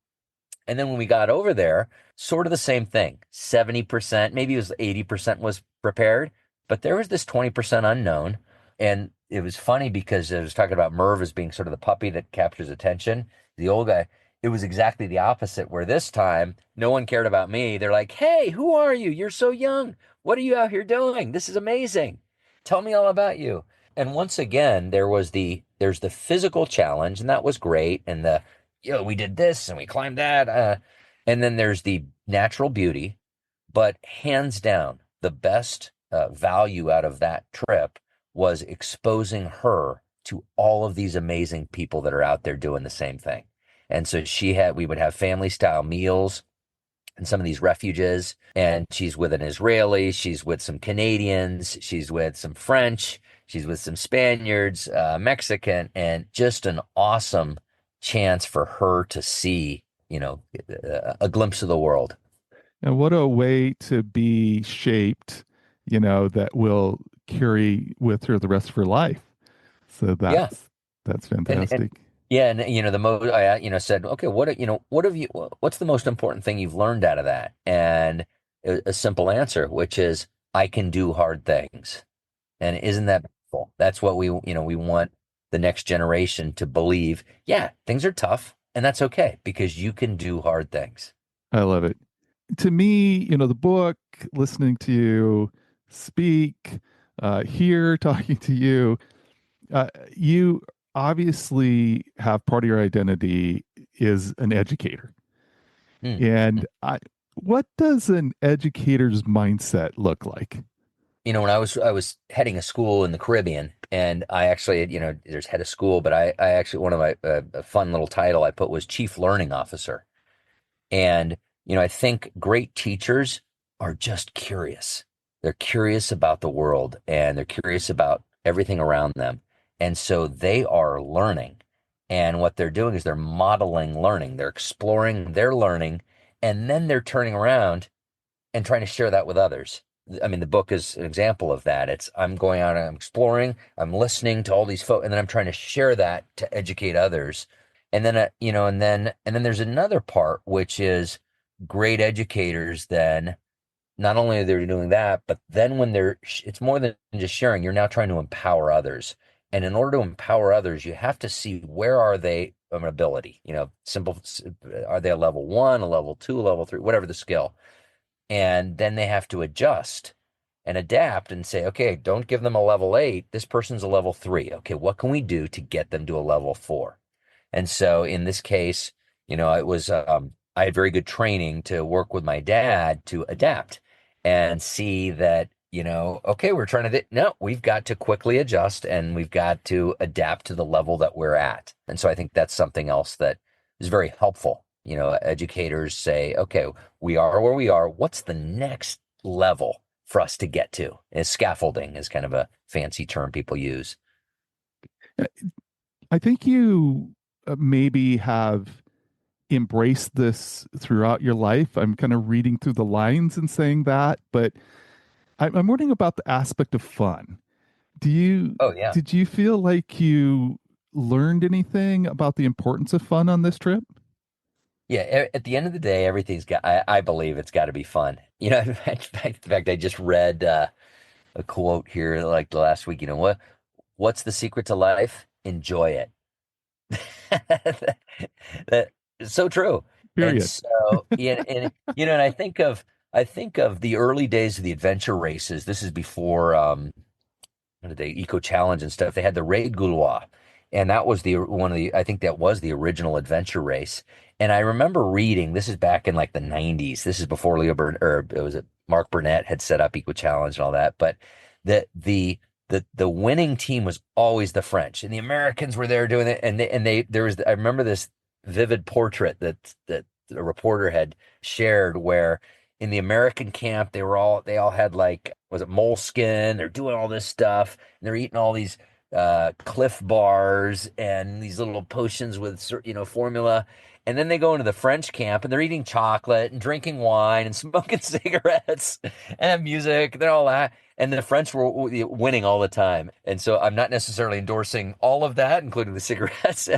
And then when we got over there, sort of the same thing. 70%, maybe it was 80% was prepared, but there was this 20% unknown. And it was funny because I was talking about Merv as being sort of the puppy that captures attention. The old guy, it was exactly the opposite, where this time no one cared about me. They're like, "Hey, who are you? You're so young. What are you out here doing? This is amazing. Tell me all about you." And once again, there's the physical challenge, and that was great. And we did this and we climbed that. And then there's the natural beauty, but hands down, the best value out of that trip was exposing her to all of these amazing people that are out there doing the same thing. And so we would have family style meals in some of these refuges, and she's with an Israeli, she's with some Canadians, she's with some French, she's with some Spaniards, Mexican, and just an awesome chance for her to see, a glimpse of the world. And what a way to be shaped, that will carry with her the rest of her life. So Yeah. that's And fantastic. yeah, and the most I said, okay, what's the most important thing you've learned out of that? And a simple answer, which is I can do hard things. And isn't that beautiful? That's what we want the next generation to believe. Yeah, things are tough, and that's okay because you can do hard things. I love it. To me, the book, listening to you speak, here talking to you, you obviously have part of your identity is an educator. Mm. And what does an educator's mindset look like? When I was heading a school in the Caribbean, and I actually, there's head of school, but I actually one of my a fun little title I put was Chief Learning Officer. And, I think great teachers are just curious. They're curious about the world and they're curious about everything around them. And so they are learning. And what they're doing is they're modeling learning. They're exploring their learning, and then they're turning around and trying to share that with others. I mean, the book is an example of that. It's I'm going out and I'm exploring, I'm listening to all these folks, and then I'm trying to share that to educate others. And then, and then there's another part, which is great educators. Then not only are they doing that, but then it's more than just sharing. You're now trying to empower others. And in order to empower others, you have to see where are they of an ability, simple, are they a level one, a level two, a level three, whatever the skill. And then they have to adjust and adapt and say, okay, don't give them a level 8. This person's a level 3. Okay, what can we do to get them to a level 4? And so in this case, it was I had very good training to work with my dad to adapt and see that, okay, we're trying to no, we've got to quickly adjust and we've got to adapt to the level that we're at. And so I think that's something else that is very helpful. Educators say, okay, we are where we are. What's the next level for us to get to? And scaffolding is kind of a fancy term people use. I think you maybe have embraced this throughout your life. I'm kind of reading through the lines and saying that, but I'm wondering about the aspect of fun. Oh yeah. Did you feel like you learned anything about the importance of fun on this trip? Yeah, at the end of the day, I believe it's got to be fun. In fact, I just read a quote here like the last week. What's the secret to life? Enjoy it. That is so true. And Period. so, yeah, and I think of the early days of the adventure races. This is before the Eco Challenge and stuff, they had the Raid Gaulois, and that was the one of the I think that was the original adventure race. And I remember reading, this is back in like the 90s. This is before Leo Burnett, or it was it Mark Burnett had set up Eco Challenge and all that. But the winning team was always the French, and the Americans were there doing it. And they there was I remember this vivid portrait that a reporter had shared where in the American camp they all had like, was it moleskin? They're doing all this stuff and they're eating all these Cliff bars and these little potions with formula. And then they go into the French camp and they're eating chocolate and drinking wine and smoking cigarettes and have music. They're all that. And the French were winning all the time. And so I'm not necessarily endorsing all of that, including the cigarettes.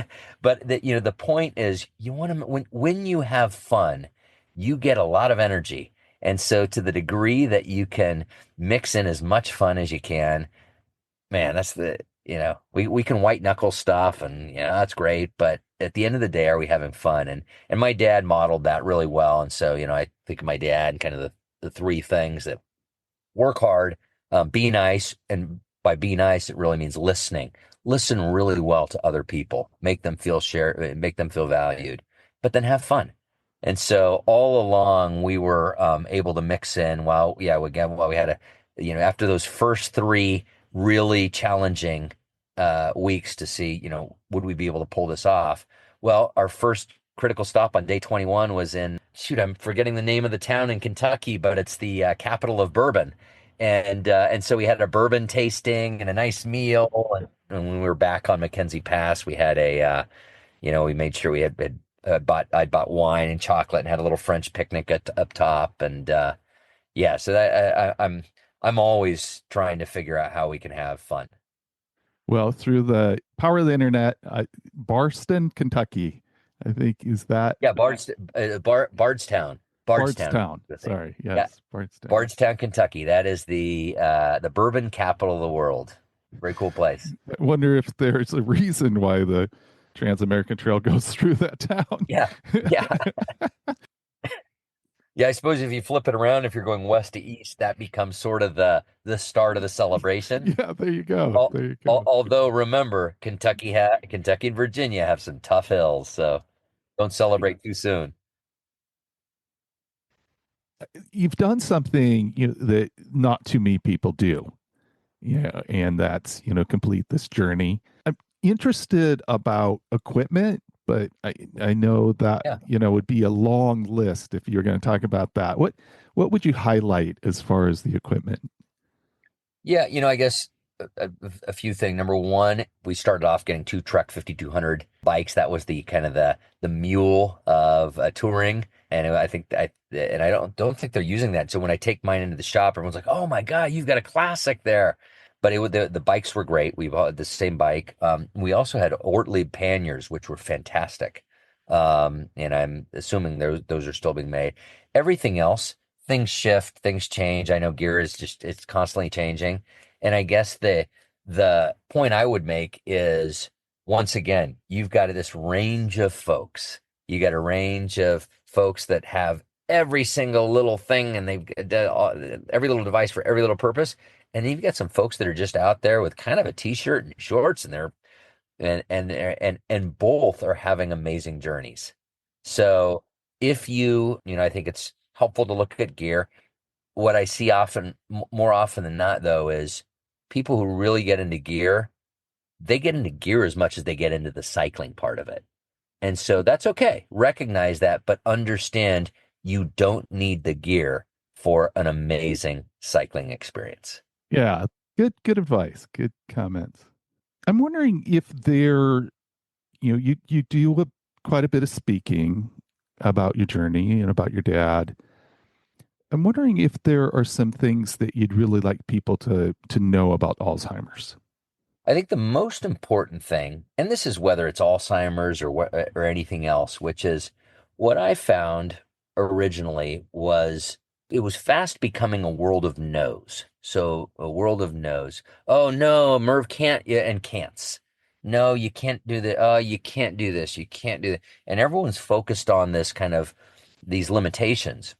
But the point is, you want to when you have fun, you get a lot of energy. And so to the degree that you can mix in as much fun as you can, man, that's we can white knuckle stuff and that's great, but at the end of the day, are we having fun? And my dad modeled that really well. And so, I think of my dad and kind of the three things: that work hard, be nice, and by be nice, it really means listening. Listen really well to other people, make them feel make them feel valued, but then have fun. And so all along we were able to mix in while we had after those first three really challenging weeks to see, would we be able to pull this off? Well, our first critical stop on day 21 was in, I'm forgetting the name of the town in Kentucky, but it's the capital of bourbon. And so we had a bourbon tasting and a nice meal. And when we were back on Mackenzie Pass, we had we made sure we I'd bought wine and chocolate and had a little French picnic up top. And so that I'm always trying to figure out how we can have fun. Well, through the power of the internet, Barston, Kentucky, I think, is that? Yeah, Bardstown. Bardstown. Sorry, yes, yeah. Bardstown. Bardstown, Kentucky. That is the bourbon capital of the world. Very cool place. I wonder if there's a reason why the TransAmerica Trail goes through that town. Yeah. Yeah, I suppose if you flip it around, if you're going west to east, that becomes sort of the start of the celebration. Yeah, there you go. Although remember, Kentucky and Virginia have some tough hills, so don't celebrate too soon. You've done something that not too many people do. Yeah, and that's complete this journey. I'm interested about equipment, but I know that would be a long list if you're going to talk about that. What would you highlight as far as the equipment? Yeah, I guess a few things. Number one, we started off getting two Trek 5200 bikes. That was the kind of the mule of touring, and I don't think they're using that. So when I take mine into the shop, everyone's like, "Oh my God, you've got a classic there." But the bikes were great. We bought the same bike. We also had Ortlieb panniers, which were fantastic. And I'm assuming those are still being made. Everything else, things shift, things change. I know gear it's constantly changing. And I guess the point I would make is, once again, you've got this range of folks. You got a range of folks that have every single little thing, and they've every little device for every little purpose. And then you've got some folks that are just out there with kind of a t-shirt and shorts, and and both are having amazing journeys. So if I think it's helpful to look at gear. What I see more often than not, though, is people who really get into gear, they get into gear as much as they get into the cycling part of it. And so that's okay. Recognize that, but understand you don't need the gear for an amazing cycling experience. Yeah, good advice. Good comments. I'm wondering if you do quite a bit of speaking about your journey and about your dad. I'm wondering if there are some things that you'd really like people to know about Alzheimer's. I think the most important thing, and this is whether it's Alzheimer's or anything else, which is what I found originally was it was fast becoming a world of no's. So a world of no's. Oh no, Merv can't, and can'ts. No, you can't do that. Oh, you can't do this. You can't do that. And everyone's focused on this kind of these limitations.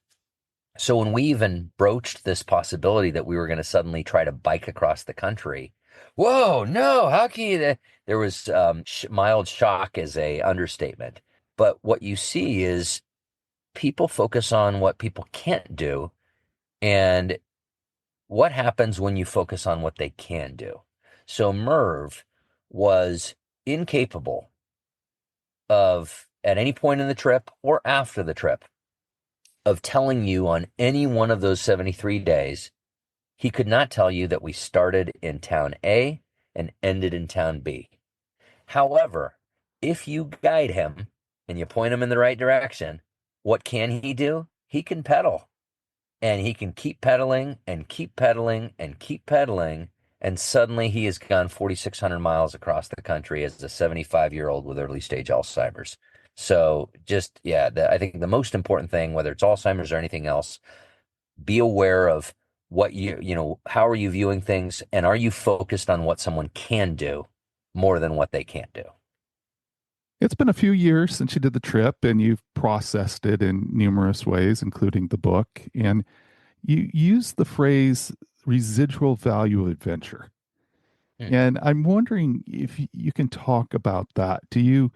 So when we even broached this possibility that we were going to suddenly try to bike across the country, Whoa, no, how can you? There was mild shock as a understatement. But what you see is people focus on what people can't do, and what happens when you focus on what they can do. So Merv was incapable of, at any point in the trip or after the trip, of telling you on any one of those 73 days. He could not tell you that we started in town A and ended in town B. However, if you guide him and you point him in the right direction, what can he do? He can pedal, and he can keep pedaling and keep pedaling and keep pedaling. And suddenly he has gone 4,600 miles across the country as a 75-year-old with early stage Alzheimer's. So just, yeah, I think the most important thing, whether it's Alzheimer's or anything else, be aware of what how are you viewing things, and are you focused on what someone can do more than what they can't do? It's been a few years since you did the trip, and you've processed it in numerous ways, including the book. And you use the phrase residual value adventure. Hmm. And I'm wondering if you can talk about that. Do you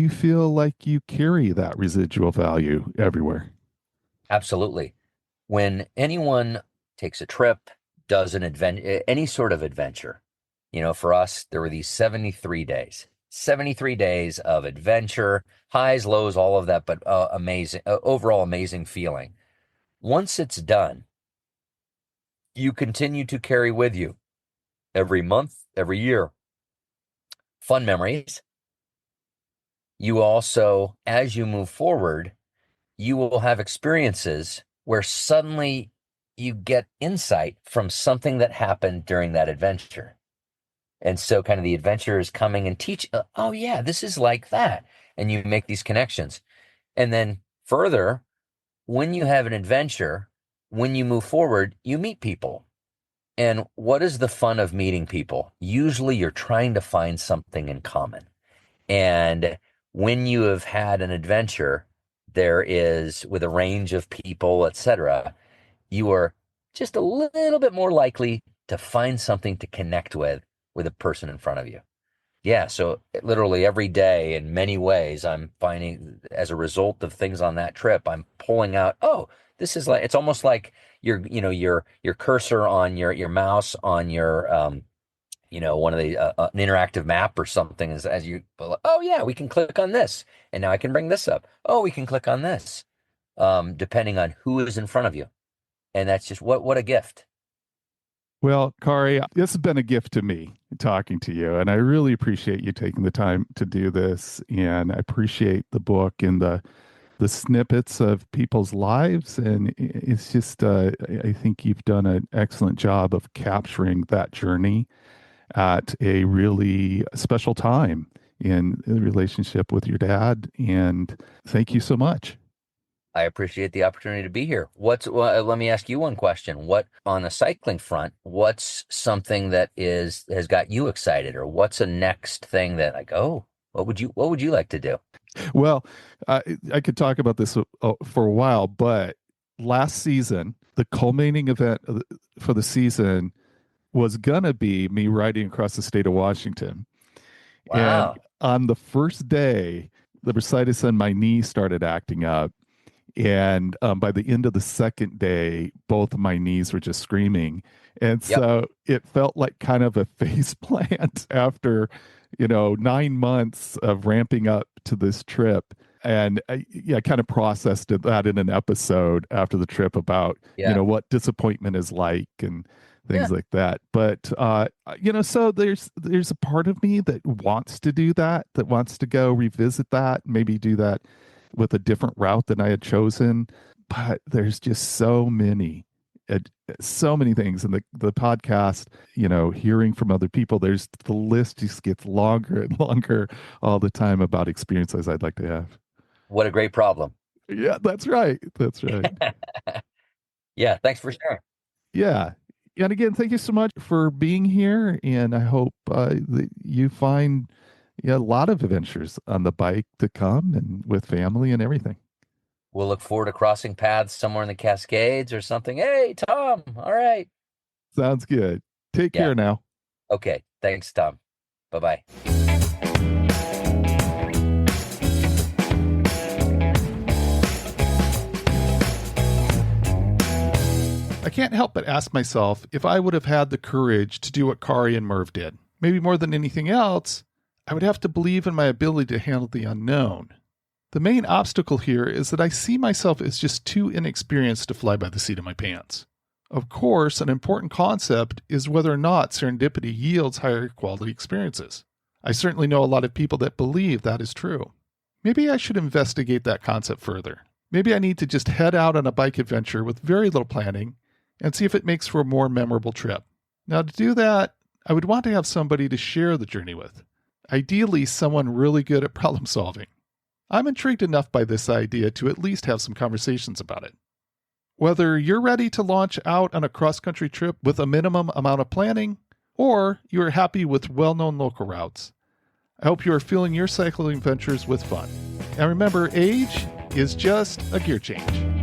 feel like you carry that residual value everywhere? Absolutely. When anyone takes a trip, does an adventure, any sort of adventure, for us, there were these 73 days of adventure, highs, lows, all of that, but amazing, overall amazing feeling. Once it's done, you continue to carry with you every month, every year, fun memories. You also, as you move forward, you will have experiences where suddenly you get insight from something that happened during that adventure. And so kind of the adventure is coming and teach, oh yeah, this is like that. And you make these connections. And then further, when you have an adventure, when you move forward, you meet people. And what is the fun of meeting people? Usually you're trying to find something in common. And when you have had an adventure, there is, with a range of people, etc., you are just a little bit more likely to find something to connect with a person in front of you. Yeah, so literally every day in many ways, I'm finding, as a result of things on that trip, I'm pulling out, oh, this is like, it's almost like your cursor on your mouse on your one of the an interactive map or something, as you, oh yeah, we can click on this, and now I can bring this up. Oh, we can click on this, depending on who is in front of you, and that's just what a gift. Well, Kari, this has been a gift to me talking to you, and I really appreciate you taking the time to do this. And I appreciate the book and the snippets of people's lives. And it's just, I think you've done an excellent job of capturing that journey at a really special time in the relationship with your dad. And thank you so much. I appreciate the opportunity to be here. Well, let me ask you one question. What, on the cycling front, what's something that has got you excited, or what's a next thing that, like, oh, what would you like to do? Well, I could talk about this for a while, but last season, the culminating event for the season was going to be me riding across the state of Washington. And Wow. on the first day, the bursitis in my knee started acting up. And by the end of the second day, both of my knees were just screaming. And Yep. so it felt like kind of a face plant after, 9 months of ramping up to this trip. And I kind of processed that in an episode after the trip about, Yeah. what disappointment is like and Yeah. things like that. But, so there's a part of me that wants to do that wants to go revisit that, maybe do that with a different route than I had chosen. But there's just uh, so many things in the podcast, hearing from other people. There's the list just gets longer and longer all the time about experiences I'd like to have. What a great problem. Yeah, that's right. That's right. Yeah. Thanks for sharing. Yeah. And again, thank you so much for being here. And I hope that you find a lot of adventures on the bike to come and with family and everything. We'll look forward to crossing paths somewhere in the Cascades or something. Hey, Tom. All right. Sounds good. Take Yeah. care now. Okay. Thanks, Tom. Bye-bye. I can't help but ask myself if I would have had the courage to do what Kari and Merv did. Maybe more than anything else, I would have to believe in my ability to handle the unknown. The main obstacle here is that I see myself as just too inexperienced to fly by the seat of my pants. Of course, an important concept is whether or not serendipity yields higher quality experiences. I certainly know a lot of people that believe that is true. Maybe I should investigate that concept further. Maybe I need to just head out on a bike adventure with very little planning and see if it makes for a more memorable trip. Now, to do that, I would want to have somebody to share the journey with. Ideally, someone really good at problem solving. I'm intrigued enough by this idea to at least have some conversations about it. Whether you're ready to launch out on a cross-country trip with a minimum amount of planning, or you are happy with well-known local routes, I hope you are filling your cycling ventures with fun. And remember, age is just a gear change.